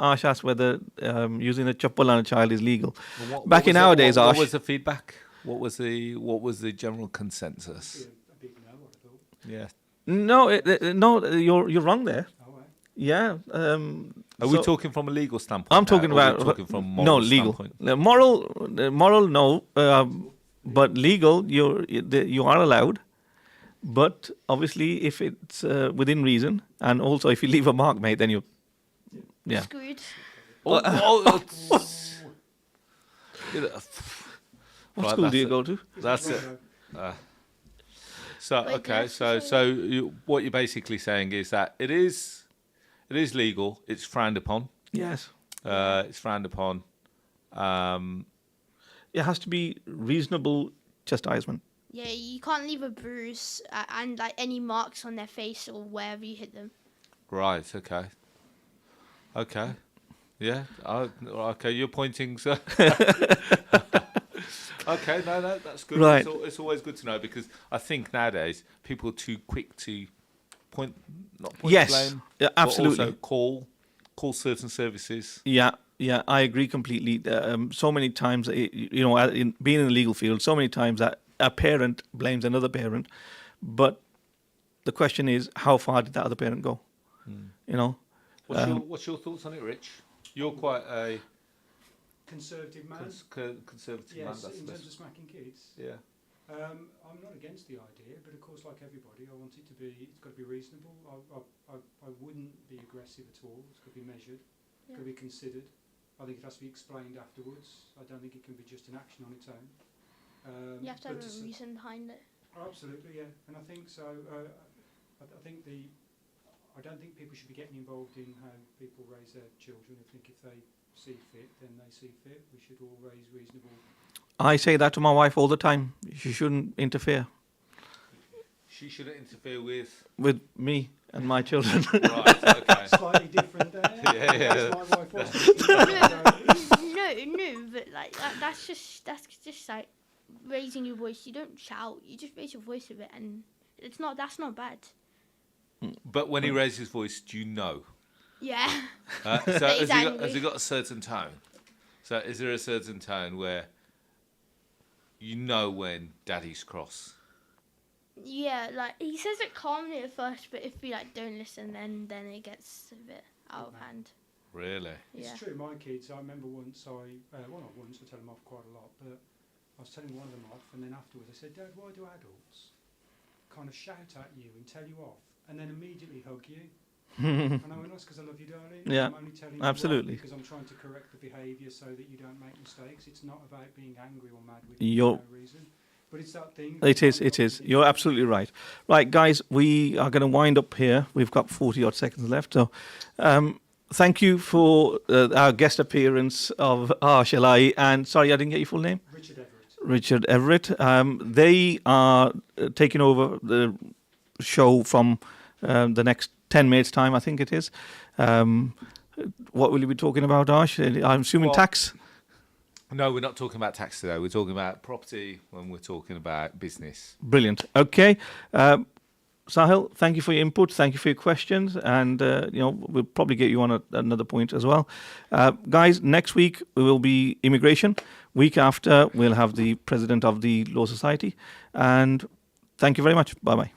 Arsh asked whether using a chappal on a child is legal. Back in our days, what Arsh. was the feedback? What was the general consensus? A big no, I thought. Yeah. No, you're wrong there. Oh, right. Yeah. Are we talking from a legal standpoint? I'm talking now, or are about we talking from a moral legal. standpoint? Moral, no. But legal, you are allowed. But obviously, if it's within reason, and also if you leave a mark, mate, then yeah. Screwed. What Right, school do you it. go to? That's it. So Wait, okay, that's what you're basically saying is that it is legal. It's frowned upon. Yes. It's frowned upon. It has to be reasonable chastisement. Yeah, you can't leave a bruise and like any marks on their face or wherever you hit them. Right. Okay. Okay. Yeah. Okay. You're pointing. So. Okay. No. That's good. Right. It's always good to know, because I think nowadays people are too quick to not point Yes. blame. Yeah, absolutely. But also call certain services. Yeah, I agree completely. So many times, being in the legal field, so many times that a parent blames another parent, but the question is, how far did that other parent go? You know. What's your thoughts on it, Rich? You're quite a Conservative man. conservative man. Yes, That's in the terms best. of smacking kids. Yeah. I'm not against the idea, but of course, like everybody, I want it to be. It's got to be reasonable. I wouldn't be aggressive at all. It's got to be measured. It's got to be considered. I think it has to be explained afterwards. I don't think it can be just an action on its own. You have to have but a reason behind it. Absolutely, yeah. And I think so. I think I don't think people should be getting involved in how people raise their children. I think if they see fit, then they see fit. We should all raise reasonable. I say that to my wife all the time. She shouldn't interfere She shouldn't interfere with me and my children. Right. Okay. Slightly different there. Yeah. That's my wife was. No, but like that's just like raising your voice. You don't shout. You just raise your voice a bit, and that's not bad. But when he raises his voice, do you know? Yeah. So has he got a certain tone? So is there a certain tone where you know when Daddy's cross? Yeah, like he says it calmly at first, but if we like don't listen, then it gets a bit out of hand. Really? Yeah. It's true. My kids. I remember once not once. I tell them off quite a lot, but I was telling one of them off, and then afterwards I said, "Dad, why do adults kind of shout at you and tell you off, and then immediately hug you?" And I went, "That's because I love you, darling. Yeah, I'm only telling absolutely. you because I'm trying to correct the behaviour so that you don't make mistakes. It's not about being angry or mad with You're- no reason. But it's that thing." It is. You're absolutely right. Right, guys, we are going to wind up here. We've got 40 odd seconds left. So thank you for our guest appearance of Arsh, Ellahi, and sorry, I didn't get your full name? Richard Everett. They are taking over the show from the next 10 minutes' time, I think it is. What will you be talking about, Arsh? I'm assuming tax? No, we're not talking about tax today. We're talking about property when we're talking about business. Brilliant. Okay. Sahil, thank you for your input. Thank you for your questions. And, we'll probably get you on another point as well. Guys, next week will be immigration. Week after, we'll have the president of the Law Society. And thank you very much. Bye-bye.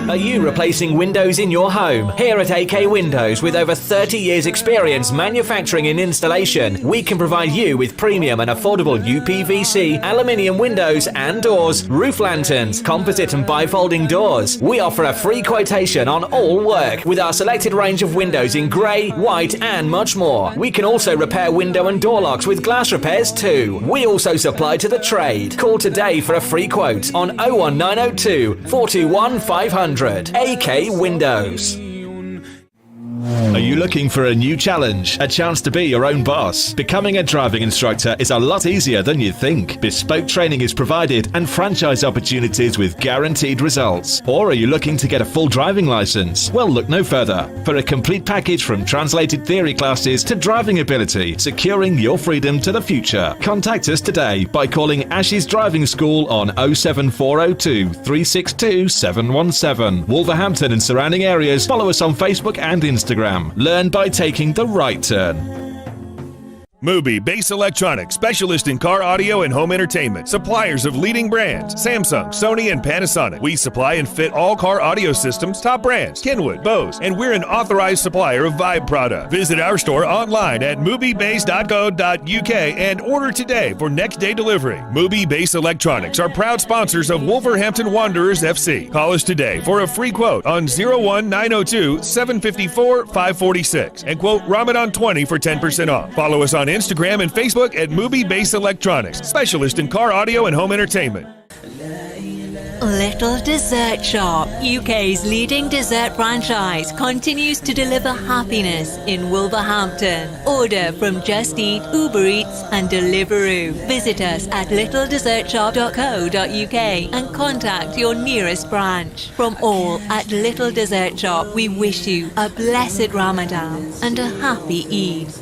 Are you replacing windows in your home? Here at AK Windows, with over 30 years experience manufacturing and installation, we can provide you with premium and affordable UPVC, aluminium windows and doors, roof lanterns, composite and bifolding doors. We offer a free quotation on all work with our selected range of windows in grey, white and much more. We can also repair window and door locks with glass repairs too. We also supply to the trade. Call today for a free quote on 01902 421 500. AK Windows. Are you looking for a new challenge? A chance to be your own boss? Becoming a driving instructor is a lot easier than you think. Bespoke training is provided and franchise opportunities with guaranteed results. Or are you looking to get a full driving license? Well, look no further. For a complete package from translated theory classes to driving ability, securing your freedom to the future. Contact us today by calling Ash's Driving School on 07402 362 717. Wolverhampton and surrounding areas, follow us on Facebook and Instagram. Learn by taking the right turn. Mubi Bass Electronics, specialist in car audio and home entertainment. Suppliers of leading brands, Samsung, Sony, and Panasonic. We supply and fit all car audio systems, top brands, Kenwood, Bose, and we're an authorized supplier of Vibe product. Visit our store online at mubibass.co.uk and order today for next day delivery. Mubi Bass Electronics are proud sponsors of Wolverhampton Wanderers FC. Call us today for a free quote on 01902 754 546 and quote Ramadan 20 for 10% off. Follow us on Instagram and Facebook at Mubi Bass Electronics, specialist in car audio and home entertainment. Little Dessert Shop, UK's leading dessert franchise, continues to deliver happiness in Wolverhampton. Order from Just Eat, Uber Eats and Deliveroo. Visit us at littledessertshop.co.uk and contact your nearest branch. From all at Little Dessert Shop, we wish you a blessed Ramadan and a happy Eid.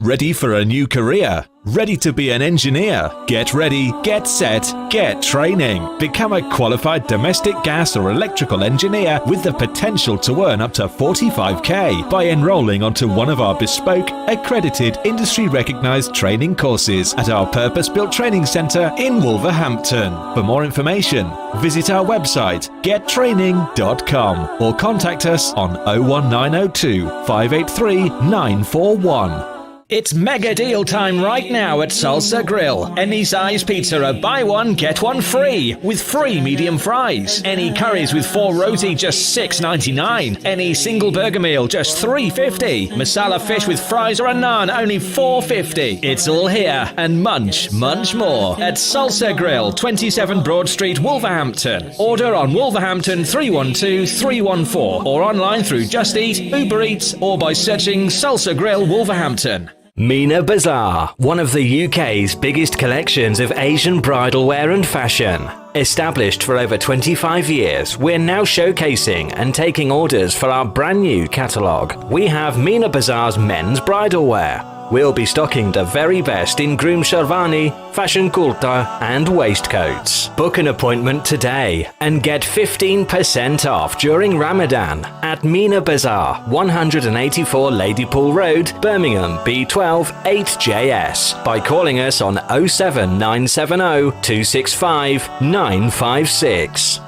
Ready for a new career? Ready to be an engineer? Get ready, get set, get training. Become a qualified domestic gas or electrical engineer with the potential to earn up to 45k by enrolling onto one of our bespoke, accredited, industry-recognised training courses at our purpose-built training centre in Wolverhampton. For more information, visit our website gettraining.com or contact us on 01902 583 941. It's mega deal time right now at Salsa Grill. Any size pizza, a buy one, get one free, with free medium fries. Any curries with 4 roti, just $6.99. Any single burger meal, just $3.50. Masala fish with fries or a naan, only $4.50. It's all here and much more at Salsa Grill, 27 Broad Street, Wolverhampton. Order on Wolverhampton 312 314 or online through Just Eat, Uber Eats or by searching Salsa Grill Wolverhampton. Mina Bazaar, one of the UK's biggest collections of Asian bridal wear and fashion. Established for over 25 years, we're now showcasing and taking orders for our brand new catalogue. We have Mina Bazaar's men's bridal wear. We'll be stocking the very best in groom sherwani, fashion kurta and waistcoats. Book an appointment today and get 15% off during Ramadan at Mina Bazaar, 184 Ladypool Road, Birmingham, B12 8JS by calling us on 07970 265 956.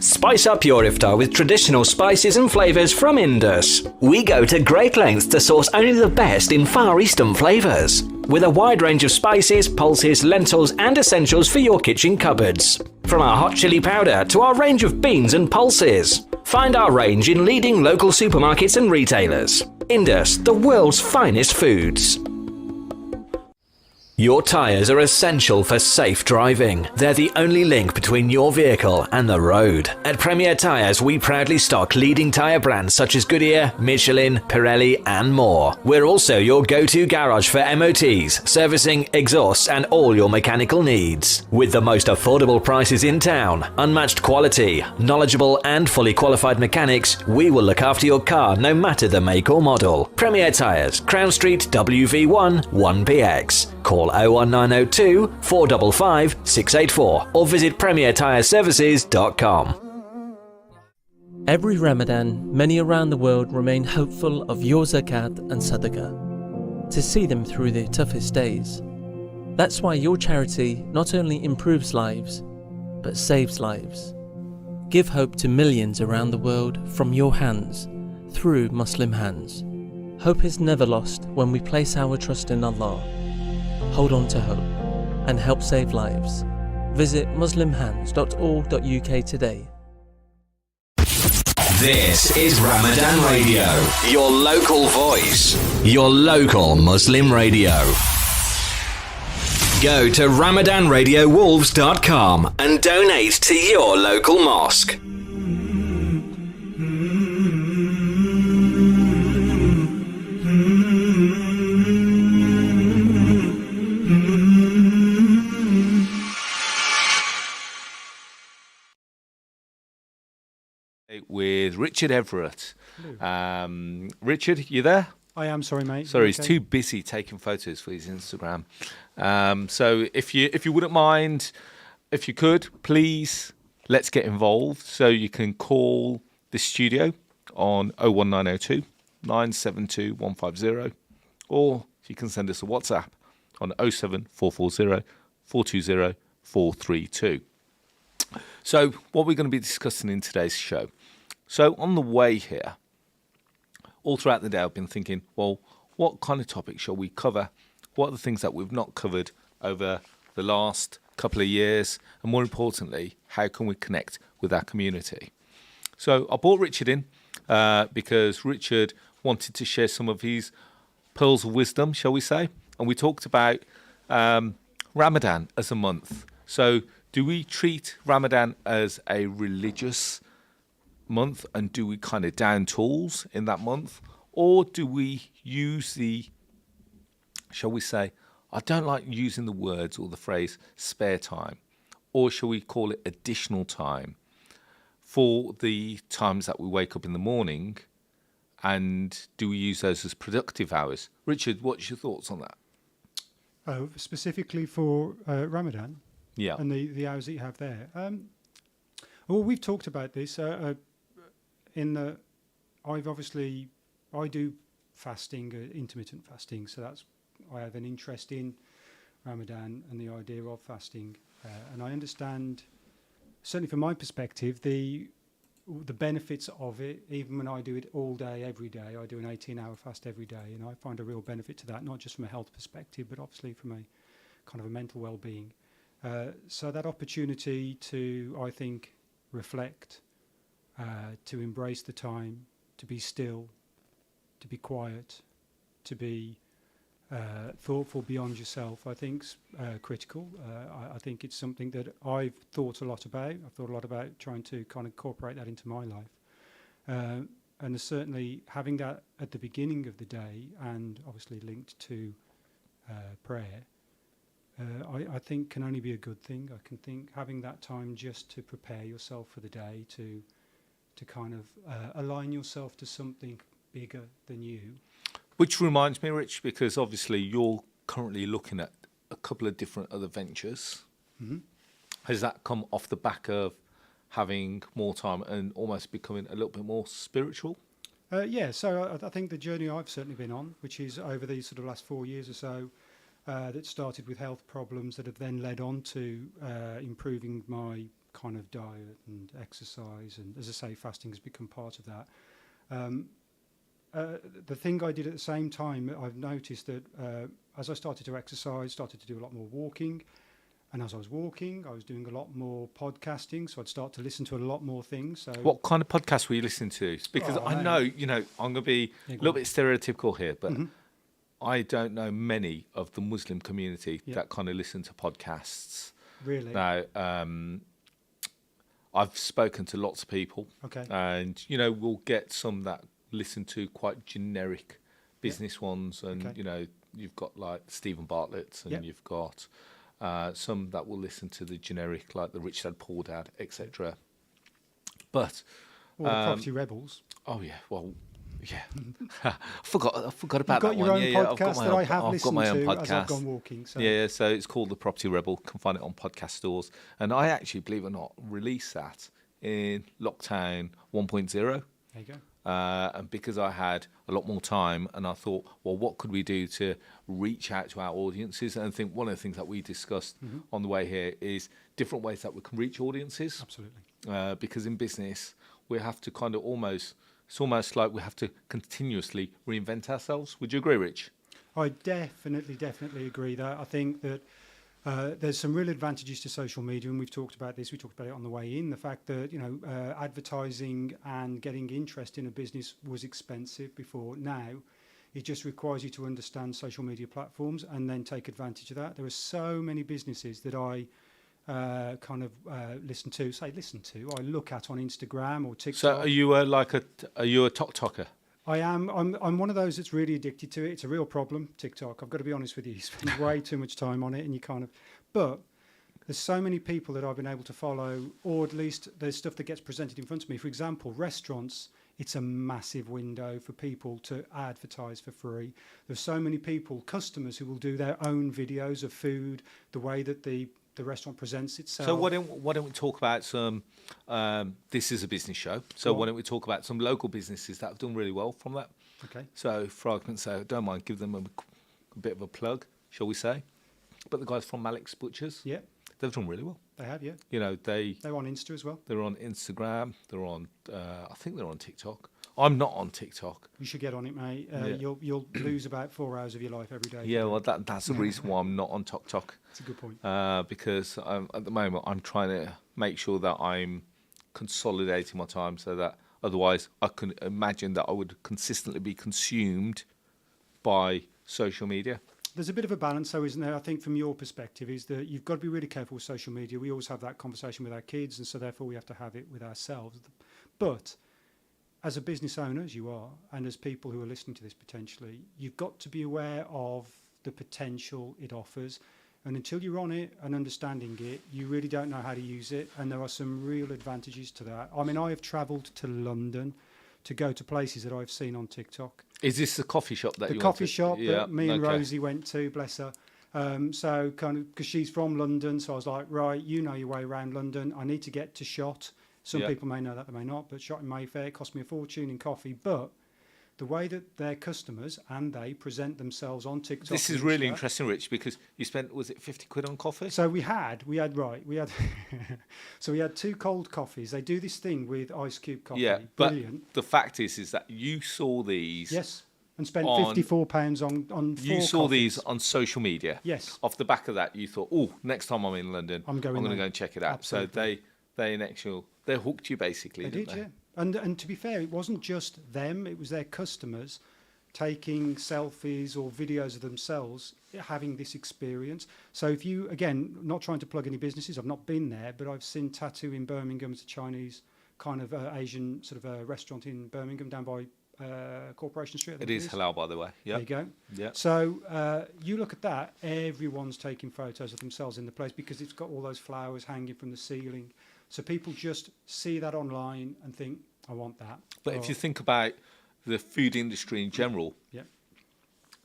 Spice up your iftar with traditional spices and flavours from Indus. We go to great lengths to source only the best in Far Eastern flavours, with a wide range of spices, pulses, lentils and essentials for your kitchen cupboards. From our hot chili powder to our range of beans and pulses. Find our range in leading local supermarkets and retailers. Indus, the world's finest foods. Your tyres are essential for safe driving. They're the only link between your vehicle and the road. At Premier Tyres, we proudly stock leading tyre brands such as Goodyear, Michelin, Pirelli and more. We're also your go-to garage for MOTs, servicing, exhausts and all your mechanical needs. With the most affordable prices in town, unmatched quality, knowledgeable and fully qualified mechanics, we will look after your car no matter the make or model. Premier Tyres, Crown Street, WV1 1PX. Call 01902 455 684 or visit premiertyreservices.com. Every Ramadan, many around the world remain hopeful of your zakat and sadaqah, to see them through their toughest days. That's why your charity not only improves lives, but saves lives. Give hope to millions around the world from your hands, through Muslim hands. Hope is never lost when we place our trust in Allah. Hold on to hope and help save lives. Visit muslimhands.org.uk today. This is Ramadan Radio, your local voice, your local Muslim radio. Go to RamadanRadioWolves.com and donate to your local mosque. with Richard Everett. Richard, you there? I am, sorry, mate. Sorry, Okay. he's too busy taking photos for his Instagram. So if you wouldn't mind, if you could, please, let's get involved. So you can call the studio on 01902 972 150, or you can send us a WhatsApp on 07440 420 432. So what we're going to be discussing in today's show. So on the way here, all throughout the day, I've been thinking, well, what kind of topics shall we cover? What are the things that we've not covered over the last couple of years? And more importantly, how can we connect with our community? So I brought Richard in because Richard wanted to share some of his pearls of wisdom, shall we say? And we talked about Ramadan as a month. So do we treat Ramadan as a religious month, and do we kind of down tools in that month, or do we use the, shall we say, I don't like using the words or the phrase spare time, or shall we call it additional time for the times that we wake up in the morning, and do we use those as productive hours? Richard, what's your thoughts on that? Oh, specifically for Ramadan? Yeah. And the hours that you have there. Well, we've talked about this. I do fasting, intermittent fasting, so I have an interest in Ramadan and the idea of fasting, and I understand, certainly from my perspective, the benefits of it. Even when I do it all day, every day, I do an 18-hour fast every day, and I find a real benefit to that, not just from a health perspective, but obviously from a kind of a mental well-being. So that opportunity to, I think, reflect, to embrace the time, to be still, to be quiet, to be thoughtful beyond yourself, I think's critical. I think it's something that I've thought a lot about. I've thought a lot about trying to kind of incorporate that into my life. And certainly having that at the beginning of the day, and obviously linked to prayer, I think can only be a good thing. I can think having that time just to prepare yourself for the day, to kind of align yourself to something bigger than you. Which reminds me, Rich, because obviously you're currently looking at a couple of different other ventures. Mm-hmm. Has that come off the back of having more time and almost becoming a little bit more spiritual? Yeah, so I think the journey I've certainly been on, which is over these sort of last 4 years or so, that started with health problems that have then led on to improving my kind of diet and exercise, and as I say, fasting has become part of that. The thing I did at the same time, I've noticed that as I started to exercise, started to do a lot more walking, and as I was walking, I was doing a lot more podcasting, so I'd start to listen to a lot more things. So what kind of podcasts were you listening to? Because I know, I'm going to be a little bit stereotypical here, but I don't know many of the Muslim community that kind of listen to podcasts. Really? Now, I've spoken to lots of people, and, we'll get some that listen to quite generic business ones, and, you've got like Stephen Bartlett's, and you've got some that will listen to the generic, like the Rich Dad, Poor Dad, etc. But the Property Rebels. Oh yeah, well, yeah. I forgot about that one. You've got your own podcast that I have listened to as I've gone walking. So. Yeah, so it's called The Property Rebel. You can find it on podcast stores. And I actually, believe it or not, released that in lockdown 1.0. There you go. And because I had a lot more time, and I thought, well, what could we do to reach out to our audiences? And I think one of the things that we discussed on the way here is different ways that we can reach audiences. Absolutely. Because in business, we have to kind of it's almost like we have to continuously reinvent ourselves. Would you agree, Rich? I definitely agree that. I think that there's some real advantages to social media, and we've talked about this. We talked about it on the way in. The fact that advertising and getting interest in a business was expensive before. Now, it just requires you to understand social media platforms and then take advantage of that. There are so many businesses that I listen to. I look at on Instagram or TikTok. So, are you a TikToker? I am. I'm one of those that's really addicted to it. It's a real problem, TikTok. I've got to be honest with you. You spend way too much time on it, and you kind of. But There's so many people that I've been able to follow, or at least there's stuff that gets presented in front of me. For example, restaurants, it's a massive window for people to advertise for free. There's so many people, customers, who will do their own videos of food, the way that the restaurant presents itself. So why don't we talk about some, this is a business show, so why don't we talk about some local businesses that have done really well from that? Okay. So for argument's sake, don't mind, give them a bit of a plug, shall we say. But the guys from Malik's Butchers, Yeah, they've done really well. they have, yeah. You know, They're on Insta as well. they're on Instagram, they're on, I think they're on TikTok. I'm not on TikTok. You should get on it, mate. Yeah. You'll lose about 4 hours of your life every day. Yeah, well, that's the reason why I'm not on TikTok. That's a good point. Because at the moment I'm trying to make sure that I'm consolidating my time so that otherwise I can imagine that I would consistently be consumed by social media. There's a bit of a balance, though, isn't there? I think from your perspective is that you've got to be really careful with social media. We always have that conversation with our kids, and so therefore we have to have it with ourselves. But as a business owner, as you are, and as people who are listening to this potentially, you've got to be aware of the potential it offers. And until you're on it and understanding it, you really don't know how to use it. And there are some real advantages to that. I mean, I have travelled to London to go to places that I've seen on TikTok. Is this the coffee shop that The you coffee went to? shop that me and okay. Rosie went to, bless her. So kind of, because she's from London, so I was like, right, you know your way around London. I need to get to Shot. Some Yeah. people may know that, they may not, but Shot in Mayfair cost me a fortune in coffee. But the way that their customers and they present themselves on TikTok. This is and really Instagram- interesting, Rich, because you spent, was it 50 quid on coffee? So we had so we had 2 cold coffees. They do this thing with ice cube coffee. Yeah, but Brilliant. the fact is that you saw these. Yes, and spent on- £54 on 4 You saw these coffees. on social media. Yes. Off the back of that, you thought, oh, next time I'm in London, I'm going to there. go and check it out. Absolutely. So they hooked you basically, They didn't did, they? yeah. And to be fair, it wasn't just them; it was their customers taking selfies or videos of themselves having this experience. So if you, again, not trying to plug any businesses, I've not been there, but I've seen Tattoo in Birmingham. It's a Chinese kind of Asian sort of a restaurant in Birmingham down by Corporation Street. I think It is halal, by the way. Yeah. There you go. Yeah. So you look at that, everyone's taking photos of themselves in the place because it's got all those flowers hanging from the ceiling. So people just see that online and think, I want that. But if you think about the food industry in general, Yeah.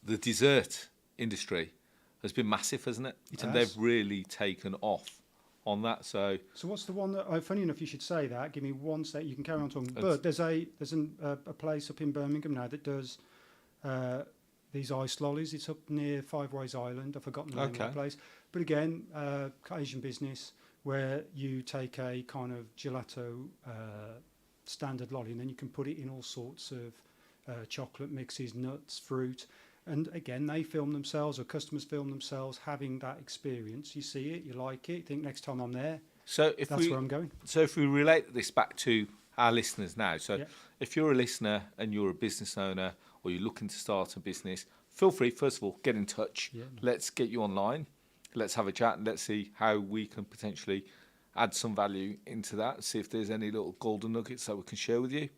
the dessert industry has been massive, hasn't it? It and has. they've really taken off on that. So what's the one that? Oh, funny enough, you should say that. Give me one sec. You can carry on talking. That's- But there's a place up in Birmingham now that does these ice lollies. It's up near Five Ways Island. I've forgotten the name of the Okay. place. But again, Asian business where you take a kind of gelato standard lolly and then you can put it in all sorts of chocolate mixes, nuts, fruit. And again, they film themselves or customers film themselves having that experience. You see it, you like it, think next time I'm there, So if that's where I'm going. So if we relate this back to our listeners now, so Yeah. if you're a listener and you're a business owner or you're looking to start a business, feel free, first of all, get in touch. Yeah. Let's get you online. Let's have a chat and let's see how we can potentially add some value into that. See if there's any little golden nuggets that we can share with you.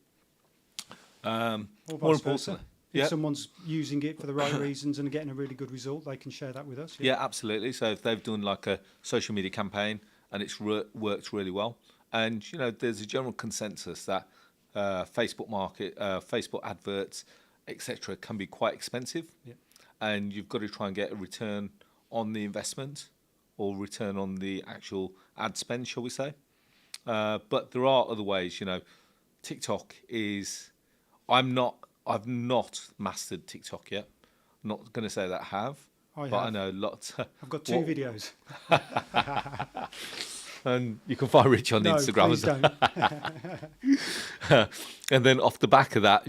Or More vice versa. importantly, If yeah. someone's using it for the right reasons and getting a really good result, they can share that with us. Yeah, absolutely. So if they've done like a social media campaign and it's worked really well, and you know, there's a general consensus that Facebook market, Facebook adverts, etc., can be quite expensive, Yeah. and you've got to try and get a return on the investment or return on the actual ad spend, shall we say? But there are other ways. You know, TikTok is. I've not mastered TikTok yet. I'm not going to say that I have, I but I have. know lots. I've got 2 videos. And you can find Rich on No, Instagram please as well. And then off the back of that,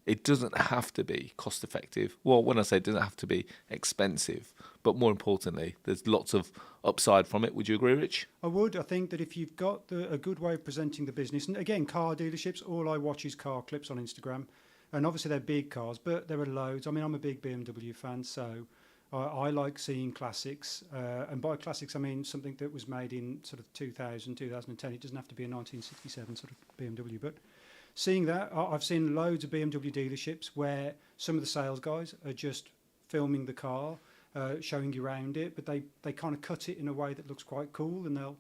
it doesn't have to be cost effective. Well, when I say it doesn't have to be expensive, but more importantly, there's lots of upside from it. Would you agree, Rich? I would. I think that if you've got a good way of presenting the business, and again, car dealerships, all I watch is car clips on Instagram. And obviously they're big cars, but there are loads. I mean, I'm a big BMW fan, so I like seeing classics. And by classics, I mean something that was made in sort of 2000, 2010. It doesn't have to be a 1967 sort of BMW, but seeing that, I've seen loads of BMW dealerships where some of the sales guys are just filming the car. showing you around it, but they kind of cut it in a way that looks quite cool, and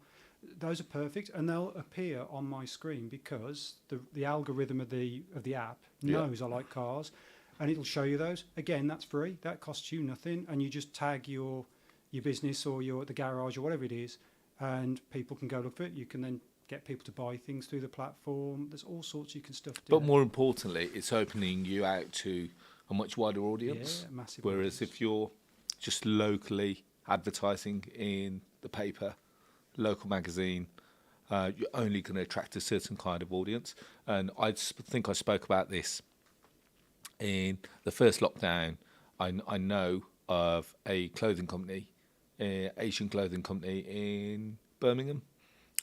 those are perfect, and they'll appear on my screen because the algorithm of the app knows I like cars, and it'll show you those. Again, that's free. That costs you nothing, and you just tag your business or the garage or whatever it is, and people can go look for it. You can then get people to buy things through the platform. There's all sorts you can stuff do. But more importantly, it's opening you out to a much wider audience. Yeah, massive. Whereas audience. if you're just locally advertising in the paper, local magazine, you're only going to attract a certain kind of audience. And I think I spoke about this in the first lockdown. I know of a clothing company, Asian clothing company in Birmingham.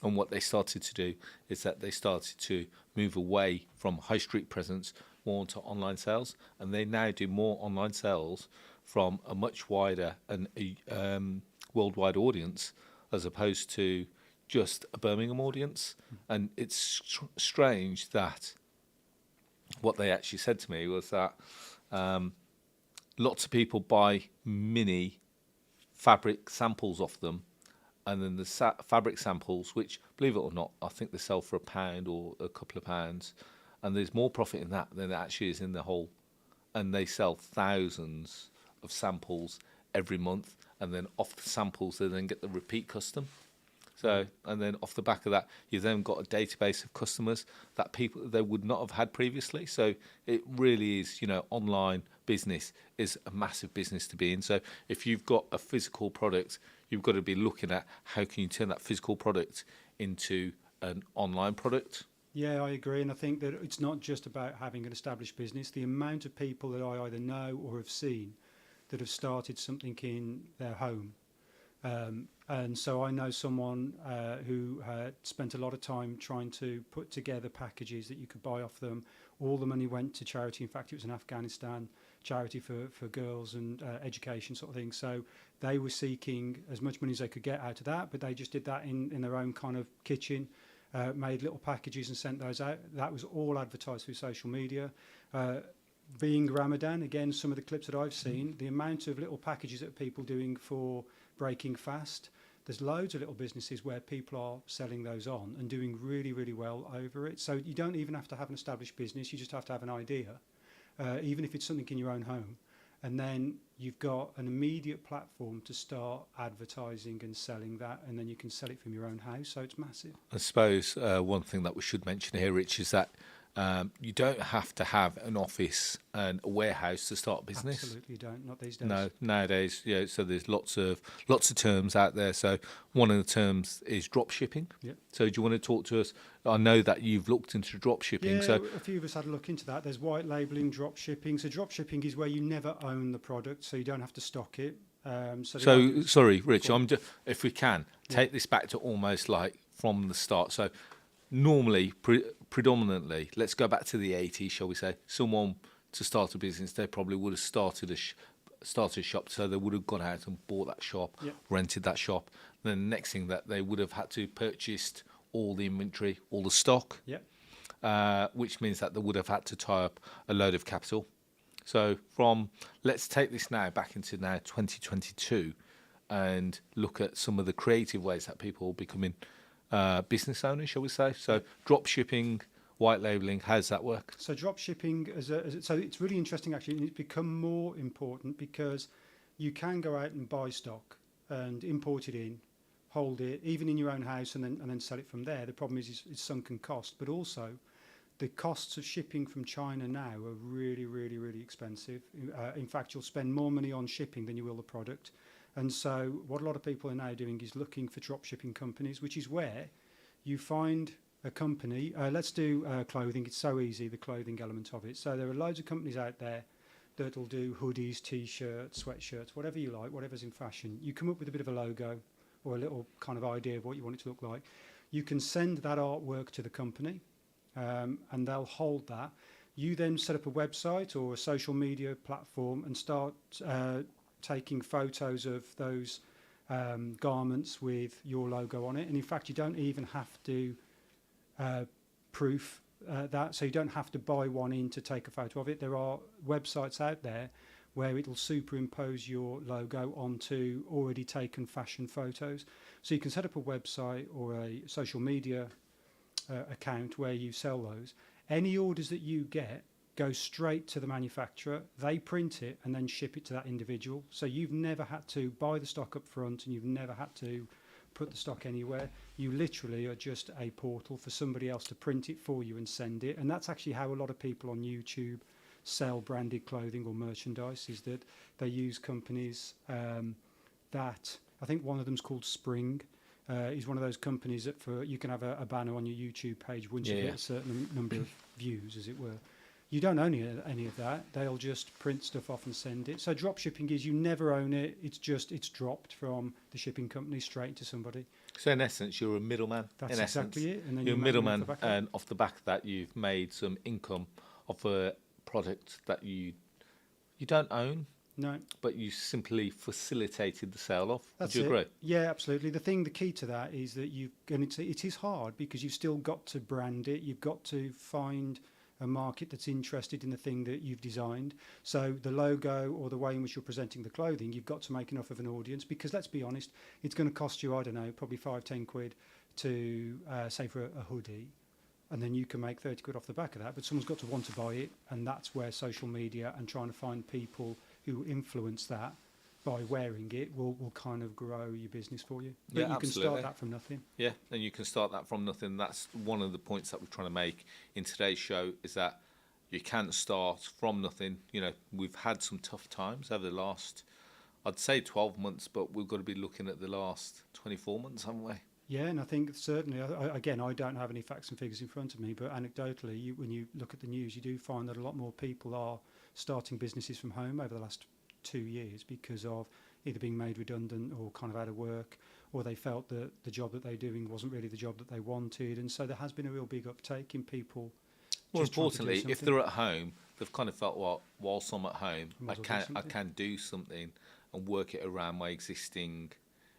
And what they started to do is that they started to move away from high street presence more into online sales. And they now do more online sales from a much wider and worldwide audience as opposed to just a Birmingham audience. And it's strange that what they actually said to me was that lots of people buy mini fabric samples off them, and then the fabric samples, which, believe it or not, I think they sell for £1 or a couple of pounds, and there's more profit in that than there actually is in the whole. And they sell thousands of samples every month, and then off the samples they then get the repeat custom. So, and then off the back of that, you've then got a database of customers that people they would not have had previously. So it really is, online business is a massive business to be in. So if you've got a physical product, you've got to be looking at how can you turn that physical product into an online product. Yeah, I agree, and I think that it's not just about having an established business. The amount of people that I either know or have seen that have started something in their home. And so I know someone who had spent a lot of time trying to put together packages that you could buy off them. All the money went to charity. In fact, it was an Afghanistan charity for girls and education sort of thing. So they were seeking as much money as they could get out of that, but they just did that in their own kind of kitchen, made little packages and sent those out. That was all advertised through social media. Being Ramadan, again, some of the clips that I've seen, the amount of little packages that people doing for breaking fast, there's loads of little businesses where people are selling those on and doing really, really well over it. So you don't even have to have an established business, you just have to have an idea, even if it's something in your own home. And then you've got an immediate platform to start advertising and selling that, and then you can sell it from your own house, so it's massive. I suppose one thing that we should mention here, Rich, is that you don't have to have an office and a warehouse to start a business. Absolutely don't, not these days. No, nowadays, so there's lots of terms out there. So one of the terms is drop shipping. Yep. So do you want to talk to us? I know that you've looked into drop shipping. Yeah, so a few of us had a look into that. There's white labelling, drop shipping. So drop shipping is where you never own the product, so you don't have to stock it. So sorry, Rich, if we can, take this back to almost like from the start. So normally, predominantly, let's go back to the 80s, shall we say, someone to start a business, they probably would have started a shop, so they would have gone out and bought that shop, rented that shop. Then the next thing that they would have had to purchase all the inventory, all the stock, which means that they would have had to tie up a load of capital. So let's take this now back into now 2022 and look at some of the creative ways that people are becoming business owners, shall we say. So drop shipping, white labelling, how does that work? So drop shipping, so it's really interesting actually, and it's become more important because you can go out and buy stock and import it in, hold it, even in your own house, and then sell it from there. The problem is it's sunken cost, but also the costs of shipping from China now are really, really, really expensive. In fact, you'll spend more money on shipping than you will the product. And so what a lot of people are now doing is looking for drop shipping companies, which is where you find a company. Let's do clothing. It's so easy, the clothing element of it. So there are loads of companies out there that'll do hoodies, T-shirts, sweatshirts, whatever you like, whatever's in fashion. You come up with a bit of a logo or a little kind of idea of what you want it to look like. You can send that artwork to the company, and they'll hold that. You then set up a website or a social media platform and start taking photos of those garments with your logo on it. And in fact, you don't even have to proof that, so you don't have to buy one in to take a photo of it. There are websites out there where it'll superimpose your logo onto already taken fashion photos. So you can set up a website or a social media account where you sell those. Any orders that you get go straight to the manufacturer. They print it and then ship it to that individual. So you've never had to buy the stock up front, and you've never had to put the stock anywhere. You literally are just a portal for somebody else to print it for you and send it. And that's actually how a lot of people on YouTube sell branded clothing or merchandise, is that they use companies that, I think one of them's called Spring, is one of those companies that you can have a banner on your YouTube page once you get a certain number of views, as it were. You don't own any of that. They'll just print stuff off and send it. So drop shipping is you never own it. It's dropped from the shipping company straight to somebody. So in essence, you're a middleman. That's exactly it. And then you're a middleman, and off the back of that, you've made some income off a product that you don't own. No. But you simply facilitated the sale of. That's Would you agree? Yeah, absolutely. The key to that is that it is hard, because you've still got to brand it. You've got to find a market that's interested in the thing that you've designed. So the logo or the way in which you're presenting the clothing, you've got to make enough of an audience, because let's be honest, it's going to cost you, I don't know, probably 5-10 quid to say for a hoodie, and then you can make 30 quid off the back of that, but someone's got to want to buy it, and that's where social media and trying to find people who influence that by wearing it will kind of grow your business for you. But Yeah, you absolutely. can start that from nothing. Yeah, and you can start that from nothing. That's one of the points that we're trying to make in today's show, is that you can start from nothing. You know, we've had some tough times over the last, I'd say 12 months, but we've got to be looking at the last 24 months, haven't we? Yeah, and I think certainly, again, I don't have any facts and figures in front of me, but anecdotally, when you look at the news, you do find that a lot more people are starting businesses from home over the last 2 years because of either being made redundant or kind of out of work, or they felt that the job that they're doing wasn't really the job that they wanted, and so there has been a real big uptake in people. More just trying to do importantly, if something. they're at home, they've kind of felt, well, whilst I'm at home, Might I as well do can something. do something and work it around my existing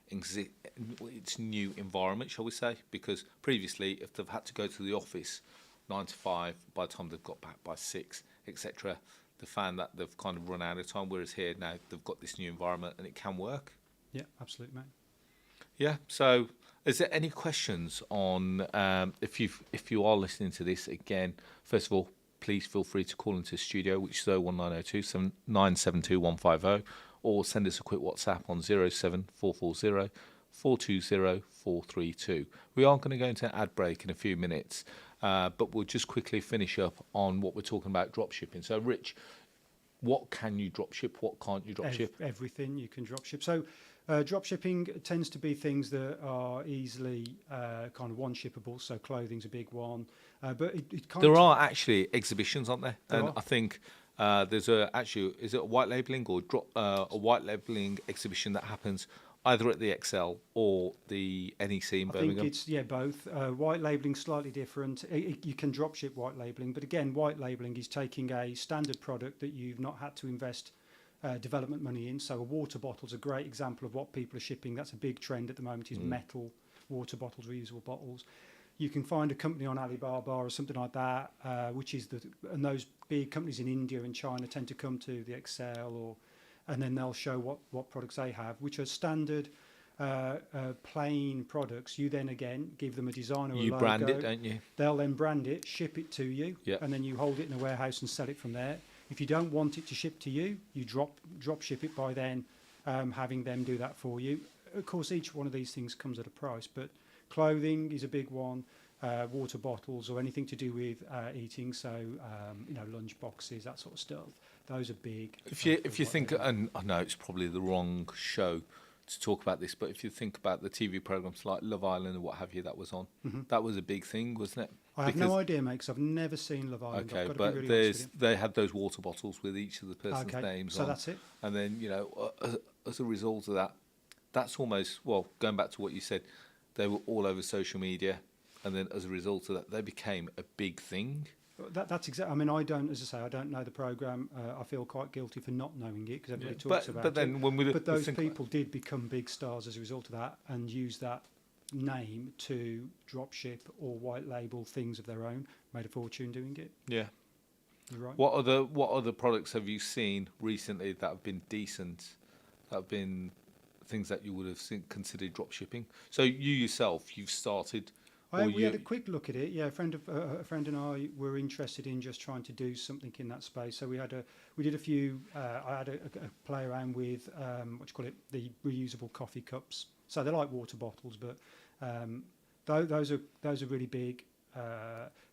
its new environment, shall we say? Because previously, if they've had to go to the office 9 to 5, by the time they've got back by 6, etc., they found that they've kind of run out of time. Whereas here now, they've got this new environment and it can work. Yeah, absolutely, mate. Yeah. So, is there any questions on if you are listening to this again? First of all, please feel free to call into the studio, which is 01902 972 150, or send us a quick WhatsApp on 07440 420 432. We are going to go into an ad break in a few minutes, but we'll just quickly finish up on what we're talking about, drop shipping. So, Rich, what can you drop ship? What can't you drop ship? Everything you can drop ship. So drop shipping tends to be things that are easily kind of one shippable. So clothing's a big one, but it kind There of are actually exhibitions, aren't there? There And are. I think there's is it a white labelling or a white labelling exhibition that happens either at the Excel or the NEC in I Birmingham? think it's both. White labelling slightly different. You can drop ship white labelling, but again, white labelling is taking a standard product that you've not had to invest development money in. So a water bottle's a great example of what people are shipping. That's a big trend at the moment, is metal water bottles, reusable bottles. You can find a company on Alibaba or something like that, which is and those big companies in India and China tend to come to the Excel and then they'll show what products they have, which are standard plain products. You then again give them a design or a logo. You brand it, don't you? They'll then brand it, ship it to you, Yep. and then you hold it in a warehouse and sell it from there. If you don't want it to ship to you, you drop ship it by then having them do that for you. Of course, each one of these things comes at a price, but clothing is a big one. Water bottles or anything to do with eating, so lunch boxes, that sort of stuff. Those are big. If you think, and I know it's probably the wrong show to talk about this, but if you think about the TV programs like Love Island and what have you that was on, that was a big thing, wasn't it? I have no idea, mate, because I've never seen Love Island. Okay, I've got to but be really honest with you. they had those water bottles with each of the person's names so on. that's it. And then, as a result of that, that's almost, well, going back to what you said, they were all over social media. And then as a result of that, they became a big thing. That's exactly. I mean, I don't know the program. I feel quite guilty for not knowing it because everybody talks about it. But then when we but those people did become big stars as a result of that, and use that name to drop ship or white label things of their own. Made a fortune doing it. Yeah. You're right. What other products have you seen recently that have been decent? That have been things that you would have considered drop shipping. So you yourself, you've started. We had a quick look at it. Yeah, a friend and I were interested in just trying to do something in that space. So we did a few. I had a play around with the reusable coffee cups. So they're like water bottles, but those are really big.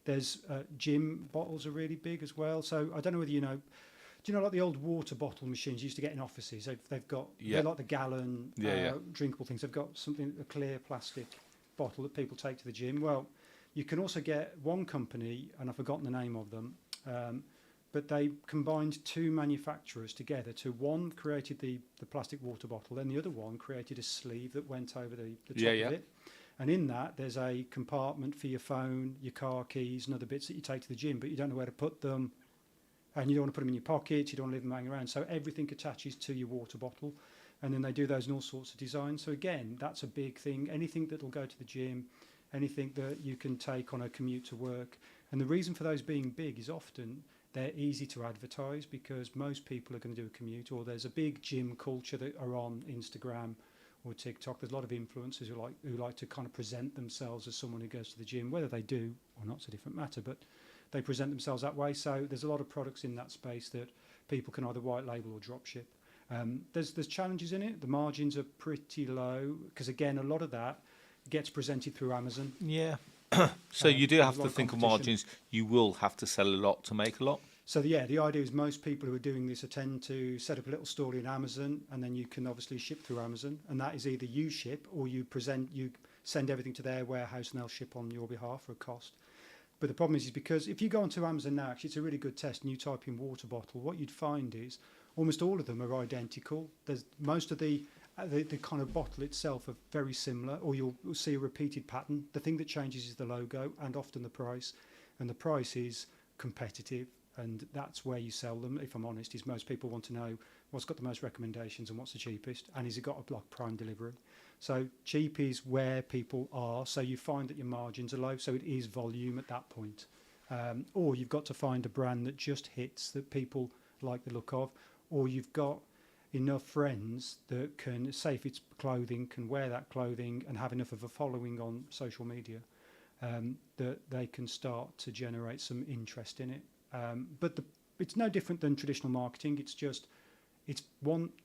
There's gym bottles are really big as well. So I don't know whether you know. Do you know like the old water bottle machines you used to get in offices? They've got they're like the gallon drinkable things. They've got a clear plastic bottle that people take to the gym. Well, you can also get one company, and I've forgotten the name of them, but they combined two manufacturers together to one created the plastic water bottle, and the other one created a sleeve that went over the top of it. And in that, there's a compartment for your phone, your car keys, and other bits that you take to the gym, but you don't know where to put them. And you don't want to put them in your pocket, you don't want to leave them hanging around. So everything attaches to your water bottle. And then they do those in all sorts of designs. So again, that's a big thing. Anything that will go to the gym, anything that you can take on a commute to work. And the reason for those being big is often they're easy to advertise because most people are going to do a commute, or there's a big gym culture that are on Instagram or TikTok. There's a lot of influencers who like to kind of present themselves as someone who goes to the gym. Whether they do or not is a different matter, but they present themselves that way. So there's a lot of products in that space that people can either white label or drop ship. There's challenges in it. The margins are pretty low because, again, a lot of that gets presented through Amazon. Yeah. So you do have to think of margins. You will have to sell a lot to make a lot. So the idea is most people who are doing this tend to set up a little store in Amazon, and then you can obviously ship through Amazon, and that is either you ship or you send everything to their warehouse and they'll ship on your behalf for a cost. But the problem is because if you go onto Amazon now, actually it's a really good test, and you type in water bottle, what you'd find is almost all of them are identical. There's most of the kind of bottle itself are very similar, or you'll see a repeated pattern. The thing that changes is the logo and often the price, and the price is competitive, and that's where you sell them. If I'm honest, is most people want to know what's got the most recommendations and what's the cheapest, and is it got a block prime delivery. So cheap is where people are, so you find that your margins are low, so it is volume at that point. Or you've got to find a brand that just hits, that people like the look of, or you've got enough friends that can, say if it's clothing, can wear that clothing and have enough of a following on social media that they can start to generate some interest in it. But it's no different than traditional marketing. It's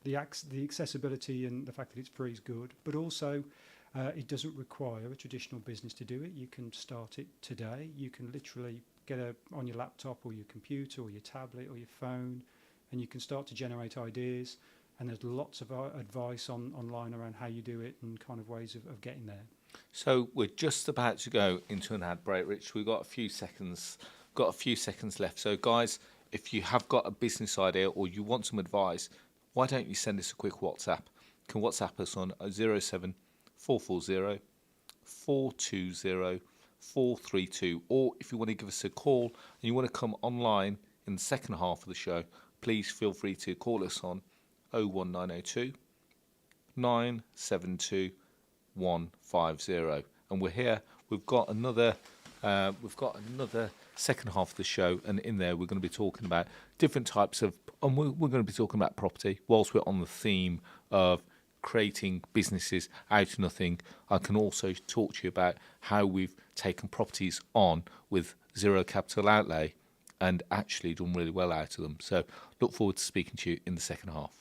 the accessibility and the fact that it's free is good, but also it doesn't require a traditional business to do it. You can start it today. You can literally get on your laptop or your computer or your tablet or your phone, and you can start to generate ideas. And there's lots of advice online around how you do it and kind of ways of getting there. So we're just about to go into an ad break, Rich. We've got a few seconds left. So guys, if you have got a business idea or you want some advice, why don't you send us a quick WhatsApp? You can WhatsApp us on 07440 420 432, or if you want to give us a call and you want to come online in the second half of the show, please feel free to call us on 01902 972 150. And we're here. We've got another second half of the show, and in there we're going to be talking about different types of, and we're going to be talking about property. Whilst we're on the theme of creating businesses out of nothing, I can also talk to you about how we've taken properties on with zero capital outlay and actually done really well out of them. So look forward to speaking to you in the second half.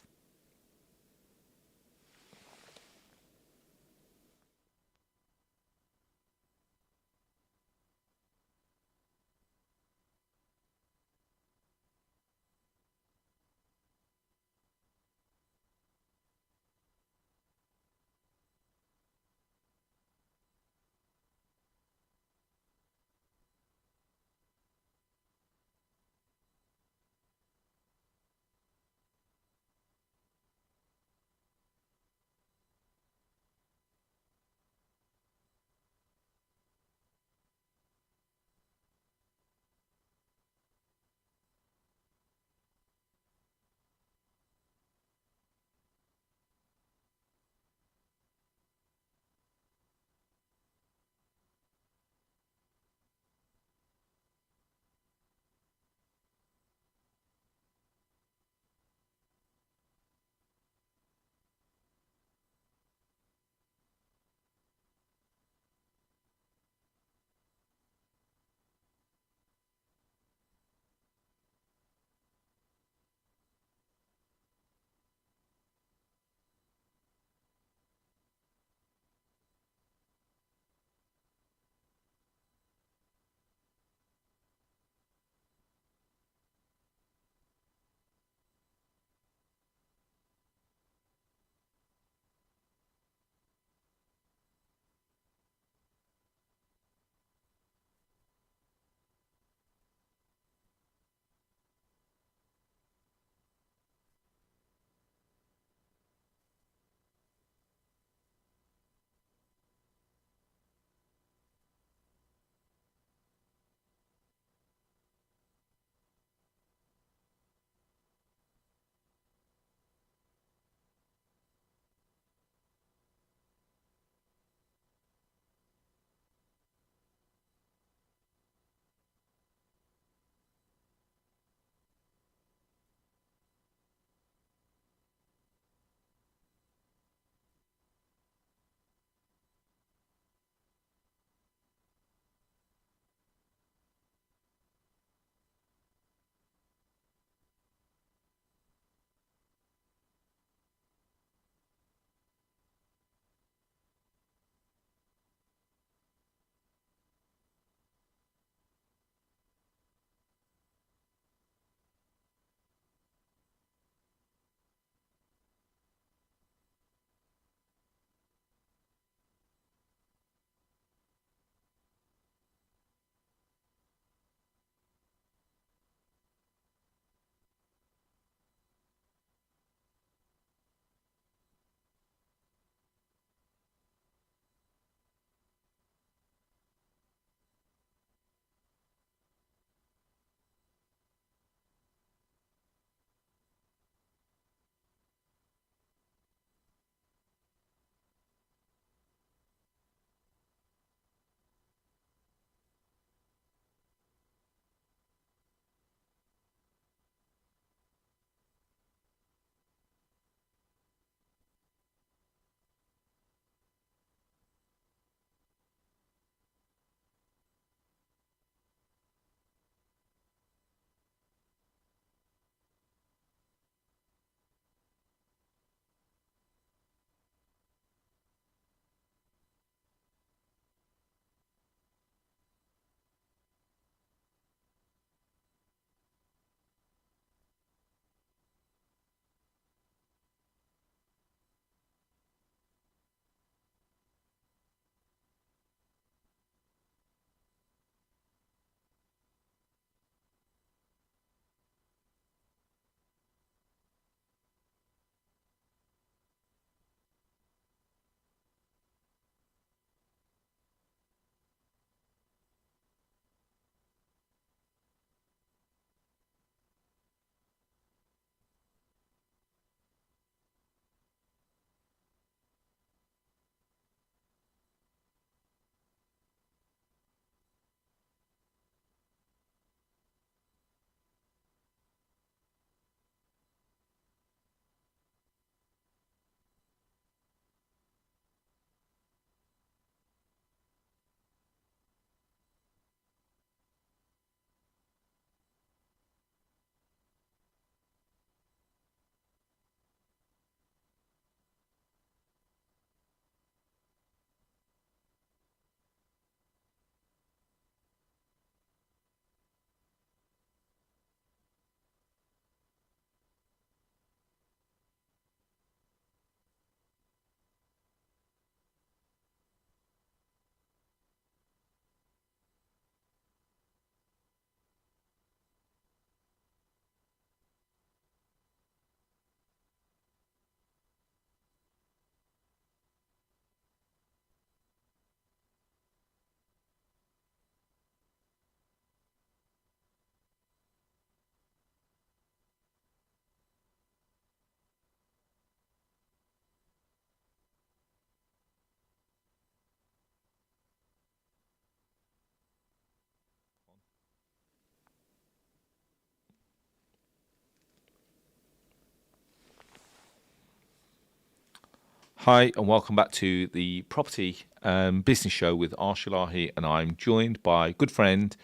Hi, and welcome back to the Property Business Show with Arsh, Ellahi, and I'm joined by good friend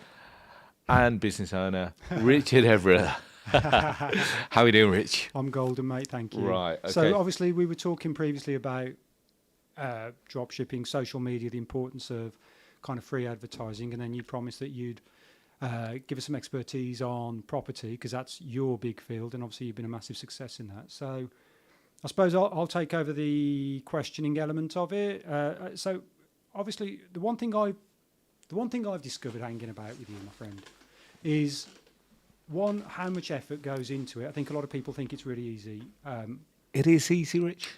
and business owner, Richard Everett. How are you doing, Rich? I'm golden, mate. Thank you. Right, okay. So obviously we were talking previously about drop shipping, social media, the importance of kind of free advertising, and then you promised that you'd give us some expertise on property because that's your big field, and obviously you've been a massive success in that. So I suppose I'll take over the questioning element of it. So obviously the one thing I've discovered hanging about with you, my friend, is one, how much effort goes into it. I think a lot of people think it's really easy. It is easy, Rich.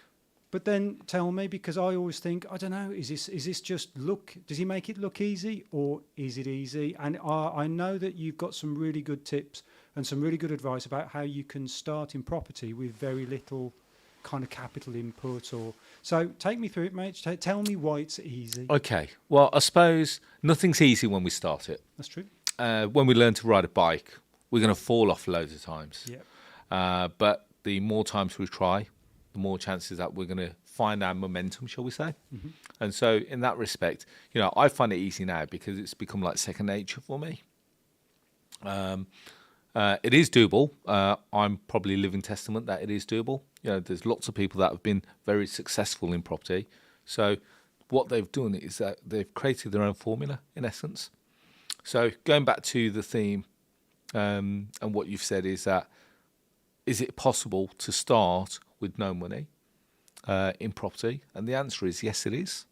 But then tell me, because I always think, I don't know, is this just look? Does he make it look easy, or is it easy? And I know that you've got some really good tips and some really good advice about how you can start in property with very little kind of capital input. So take me through it, mate. Tell me why it's easy. Okay. Well, I suppose nothing's easy when we start it. That's true. When we learn to ride a bike, we're going to fall off loads of times. Yeah. But the more times we try, the more chances that we're going to find our momentum, shall we say. Mm-hmm. And so in that respect, I find it easy now because it's become like second nature for me. It is doable. I'm probably living testament that it is doable. There's lots of people that have been very successful in property. So what they've done is that they've created their own formula, in essence. So going back to the theme, and what you've said is that, is it possible to start with no money in property? And the answer is yes, it is.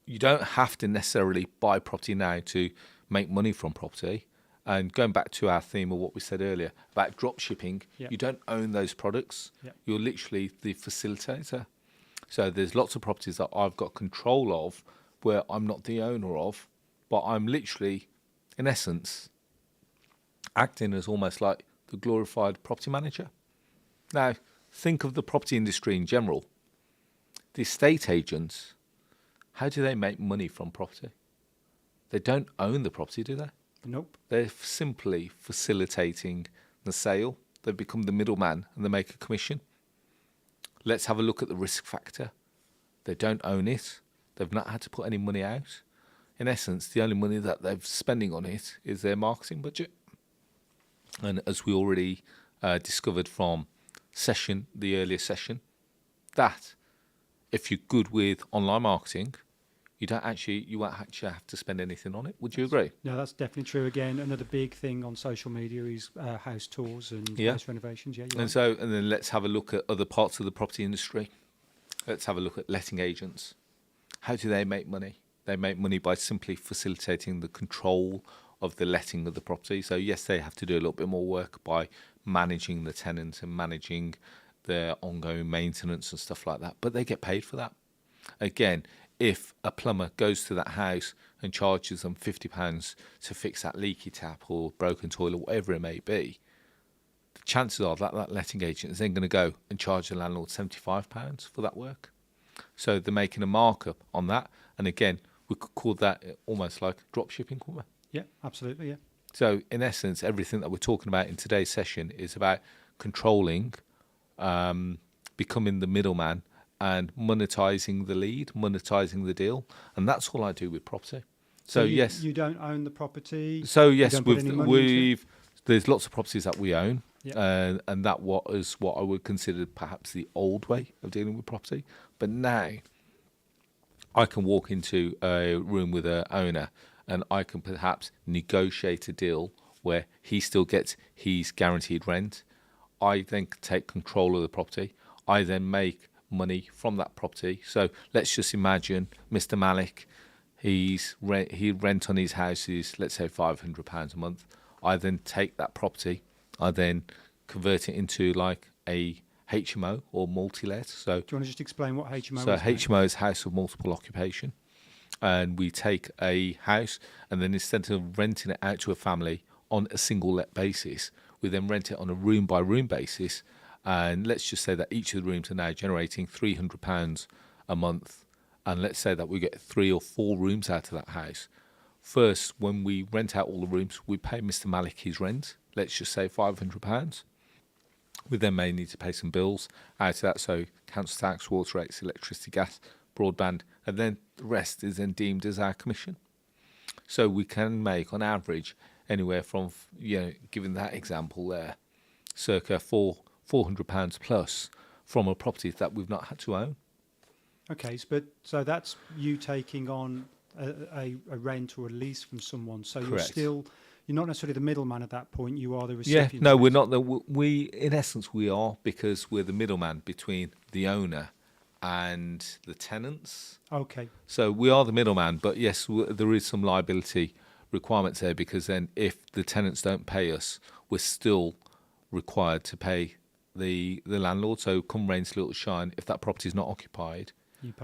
You don't have to necessarily buy property now to make money from property. And going back to our theme of what we said earlier about drop shipping, you don't own those products. You're literally the facilitator. So there's lots of properties that I've got control of where I'm not the owner of, but I'm literally, in essence, acting as almost like the glorified property manager. Now, think of the property industry in general. The estate agents, how do they make money from property? They don't own the property, do they? Nope. They're simply facilitating the sale. They've become the middleman and they make a commission. Let's have a look at the risk factor. They don't own it. They've not had to put any money out. In essence, the only money that they're spending on it is their marketing budget. And as we already discovered from the earlier session, that if you're good with online marketing, you won't actually have to spend anything on it. Would you agree? No, that's definitely true. Again, another big thing on social media is house tours and house renovations. Yeah, and then let's have a look at other parts of the property industry. Let's have a look at letting agents. How do they make money? They make money by simply facilitating the control of the letting of the property. So yes, they have to do a little bit more work by managing the tenants and managing their ongoing maintenance and stuff like that, but they get paid for that. Again, if a plumber goes to that house and charges them £50 to fix that leaky tap or broken toilet, whatever it may be, the chances are that letting agent is then going to go and charge the landlord £75 for that work. So they're making a markup on that. And again, we could call that almost like drop shipping, couldn't we? Yeah, absolutely, yeah. So in essence, everything that we're talking about in today's session is about controlling, becoming the middleman, and monetizing the lead, monetizing the deal. And that's all I do with property. So yes. You don't own the property? So yes, there's lots of properties that we own. Yeah. And that is what I would consider perhaps the old way of dealing with property. But now I can walk into a room with an owner and I can perhaps negotiate a deal where he still gets his guaranteed rent. I then take control of the property. I then make money from that property. So let's just imagine Mr. Malik, he rent on his house is, let's say, £500 a month. I then take that property, I then convert it into like a HMO or multi-let. So do you want to just explain what HMO is? So HMO is house of multiple occupation. And we take a house and then instead of renting it out to a family on a single let basis, we then rent it on a room by room basis. And let's just say that each of the rooms are now generating £300 a month. And let's say that we get 3 or 4 rooms out of that house. First, when we rent out all the rooms, we pay Mr. Malik his rent. Let's just say £500. We then may need to pay some bills out of that, so council tax, water rates, electricity, gas, broadband, and then the rest is then deemed as our commission. So we can make, on average, anywhere from, given that example there, circa £400 plus from a property that we've not had to own. Okay, so that's you taking on a rent or a lease from someone. So Correct. you're not necessarily the middleman at that point. You are the recipient. Yeah, no, we're not. We in essence we are, because we're the middleman between the owner and the tenants. Okay. So we are the middleman, but yes, there is some liability requirements there, because then if the tenants don't pay us, we're still required to pay the landlord. So come rain, sleet or shine, if that property is not occupied,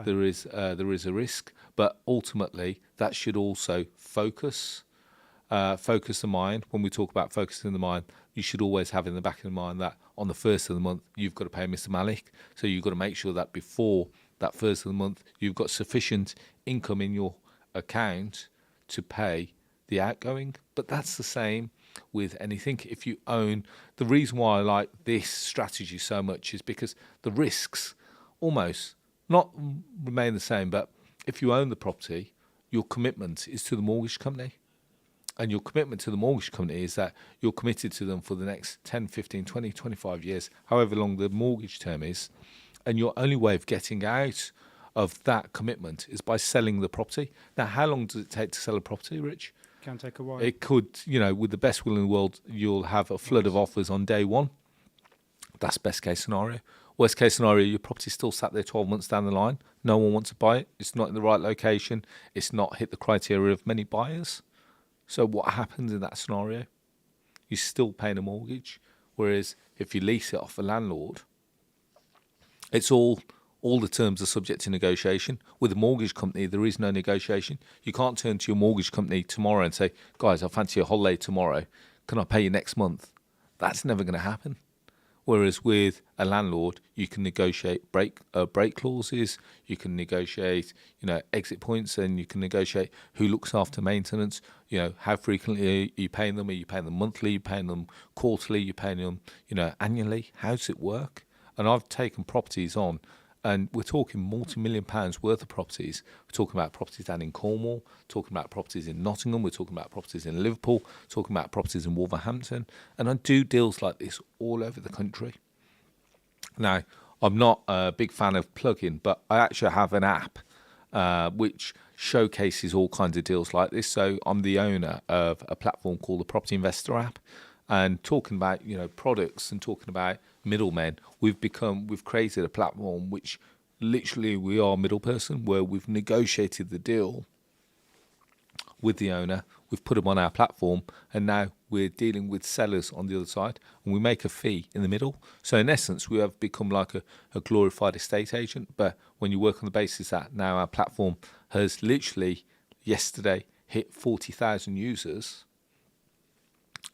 there is a risk. But ultimately, that should also focus the mind. When we talk about focusing the mind, you should always have in the back of the mind that on the first of the month, you've got to pay Mr. Malik. So you've got to make sure that before that first of the month, you've got sufficient income in your account to pay the outgoing. But that's the same with anything. If you own, the reason why I like this strategy so much is because the risks almost not remain the same, but if you own the property, your commitment is to the mortgage company. And your commitment to the mortgage company is that you're committed to them for the next 10, 15, 20, 25 years, however long the mortgage term is. And your only way of getting out of that commitment is by selling the property. Now, how long does it take to sell a property, Rich? Can take a while. It could, with the best will in the world, you'll have a flood of offers on day one. That's best case scenario. Worst case scenario, your property's still sat there 12 months down the line. No one wants to buy it. It's not in the right location. It's not hit the criteria of many buyers. So what happens in that scenario? You're still paying a mortgage. Whereas if you lease it off a landlord, it's all the terms are subject to negotiation. With a mortgage company, there is no negotiation. You can't turn to your mortgage company tomorrow and say, guys, I fancy a holiday tomorrow. Can I pay you next month? That's never going to happen. Whereas with a landlord, you can negotiate break clauses, you can negotiate, exit points, and you can negotiate who looks after maintenance, how frequently are you paying them? Are you paying them monthly? Are you paying them quarterly? Are you paying them, annually? How does it work? And I've taken properties on, and we're talking multi-million pounds worth of properties. We're talking about properties down in Cornwall, talking about properties in Nottingham, we're talking about properties in Liverpool, talking about properties in Wolverhampton. And I do deals like this all over the country. Now, I'm not a big fan of plug-in, but I actually have an app which showcases all kinds of deals like this. So I'm the owner of a platform called the Property Investor app. And talking about products and talking about middlemen, we've created a platform which literally we are middle person, where we've negotiated the deal with the owner, we've put them on our platform, and now we're dealing with sellers on the other side, and we make a fee in the middle. So in essence, we have become like a glorified estate agent. But when you work on the basis that now our platform has literally yesterday hit 40,000 users,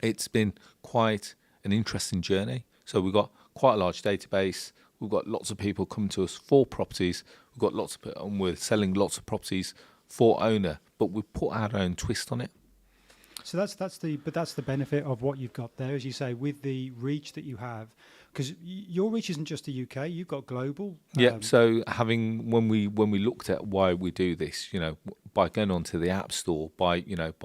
it's been quite an interesting journey. So we've got quite a large database. We've got lots of people coming to us for properties. We've got and we're selling lots of properties for owner, but we've put our own twist on it. So that's the benefit of what you've got there, as you say, with the reach that you have, because your reach isn't just the UK. You've got global. Yeah. So when we looked at why we do this, by going onto the App Store, by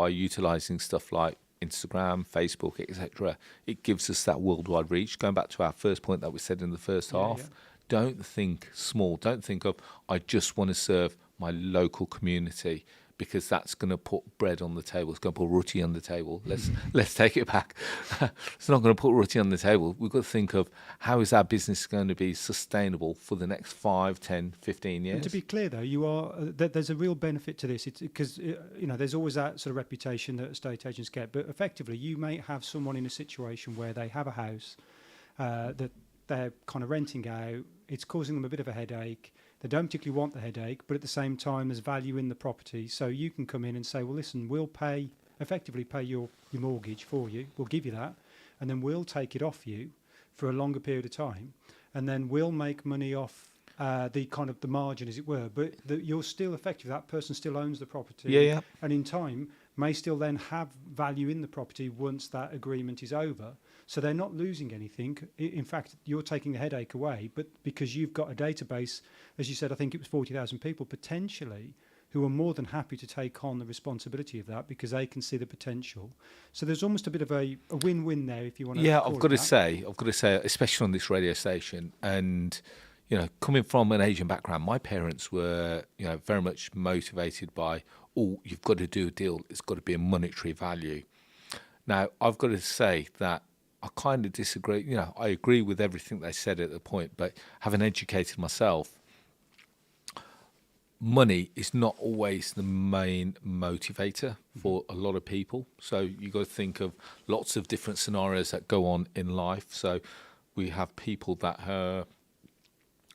utilising stuff like Instagram, Facebook, etc., it gives us that worldwide reach. Going back to our first point that we said in the first half, don't think small. Don't think of, I just want to serve my local community, because that's going to put bread on the table. It's going to put roti on the table. Let's take it back. It's not going to put roti on the table. We've got to think of, how is our business going to be sustainable for the next 5, 10, 15 years? And to be clear, though, there's a real benefit to this. It's because there's always that sort of reputation that estate agents get. But effectively, you may have someone in a situation where they have a house that they're kind of renting out. It's causing them a bit of a headache. They don't particularly want the headache, but at the same time, there's value in the property. So you can come in and say, well, listen, we'll effectively pay your mortgage for you. We'll give you that. And then we'll take it off you for a longer period of time. And then we'll make money off the kind of the margin, as it were. But you're still effective. That person still owns the property. Yeah. And in time, may still then have value in the property once that agreement is over. So they're not losing anything. In fact, you're taking the headache away, but because you've got a database, as you said, I think it was 40,000 people potentially who are more than happy to take on the responsibility of that because they can see the potential. So there's almost a bit of a win-win there, if you want to. Yeah, I've got to say, especially on this radio station, and coming from an Asian background, my parents were, very much motivated by, you've got to do a deal. It's got to be a monetary value. Now, I've got to say that I kind of disagree. I agree with everything they said at the point, but having educated myself, money is not always the main motivator for a lot of people. So you've got to think of lots of different scenarios that go on in life. So we have people that are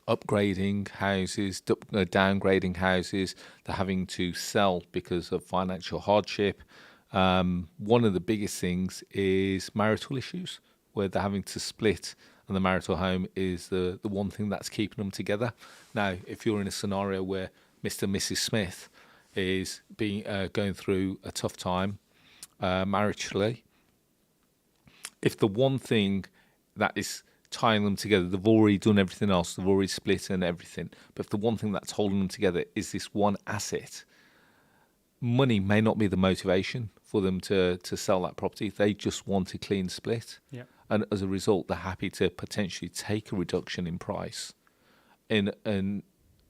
upgrading houses, downgrading houses. They're having to sell because of financial hardship. One of the biggest things is marital issues, where they're having to split, and the marital home is the one thing that's keeping them together. Now, if you're in a scenario where Mr. and Mrs. Smith is going through a tough time maritally, if the one thing that is tying them together, they've already done everything else, they've already split and everything, but if the one thing that's holding them together is this one asset, money may not be the motivation for them to sell that property. They just want a clean split. Yeah. And as a result, they're happy to potentially take a reduction in price in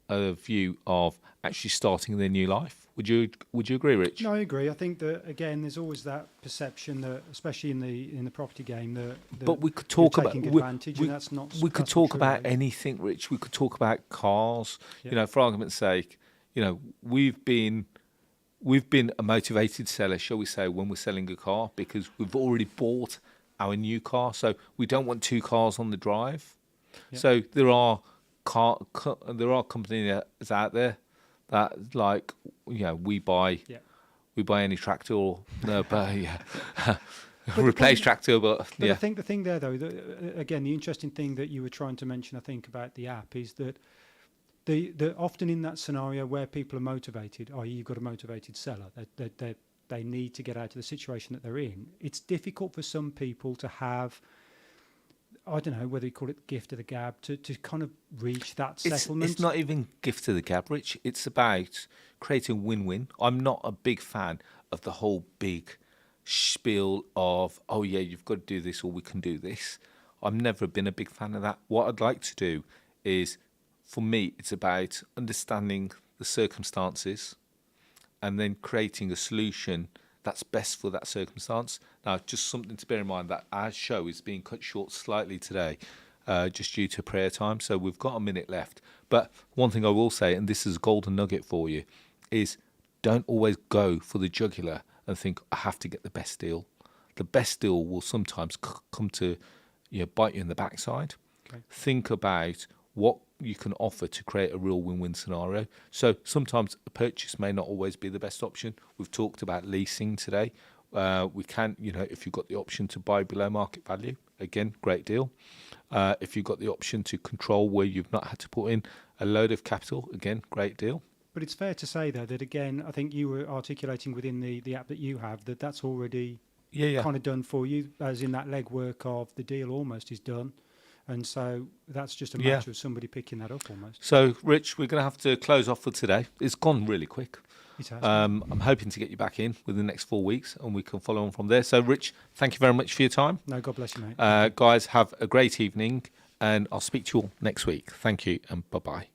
a view of actually starting their new life. Would you agree, Rich? No, I agree. I think that again, there's always that perception that, especially in the property game, that but we could talk about advantage, and that's not. We could talk about anything, Rich. We could talk about cars. Yeah. For argument's sake, we've been a motivated seller, shall we say, when we're selling a car, because we've already bought our new car, so we don't want two cars on the drive. Yeah. So there are companies out there that we buy any tractor or replace tractor, but I think the thing there though, again, the interesting thing that you were trying to mention, I think, about the app is that the often in that scenario where people are motivated, i.e. you've got a motivated seller, they need to get out of the situation that they're in. It's difficult for some people to have, I don't know whether you call it gift of the gab, to kind of reach that settlement. It's not even gift of the gab, Rich. It's about creating win-win. I'm not a big fan of the whole big spiel of, you've got to do this or we can do this. I've never been a big fan of that. What I'd like to do is, for me, it's about understanding the circumstances and then creating a solution that's best for that circumstance. Now, just something to bear in mind, that our show is being cut short slightly today, just due to prayer time. So we've got a minute left. But one thing I will say, and this is a golden nugget for you, is don't always go for the jugular and think, I have to get the best deal. The best deal will sometimes come to bite you in the backside. Okay. Think about what you can offer to create a real win-win scenario. So sometimes a purchase may not always be the best option. We've talked about leasing today. We can, if you've got the option to buy below market value, again, great deal. If you've got the option to control where you've not had to put in a load of capital, again, great deal. But it's fair to say, though, that again, I think you were articulating within the app that you have, that's already kind of done for you, as in that legwork of the deal almost is done. And so that's just a matter of somebody picking that up almost. So, Rich, we're going to have to close off for today. It's gone really quick. It has. I'm hoping to get you back in within the next 4 weeks, and we can follow on from there. So, Rich, thank you very much for your time. No, God bless you, mate. Guys, have a great evening, and I'll speak to you all next week. Thank you, and bye-bye.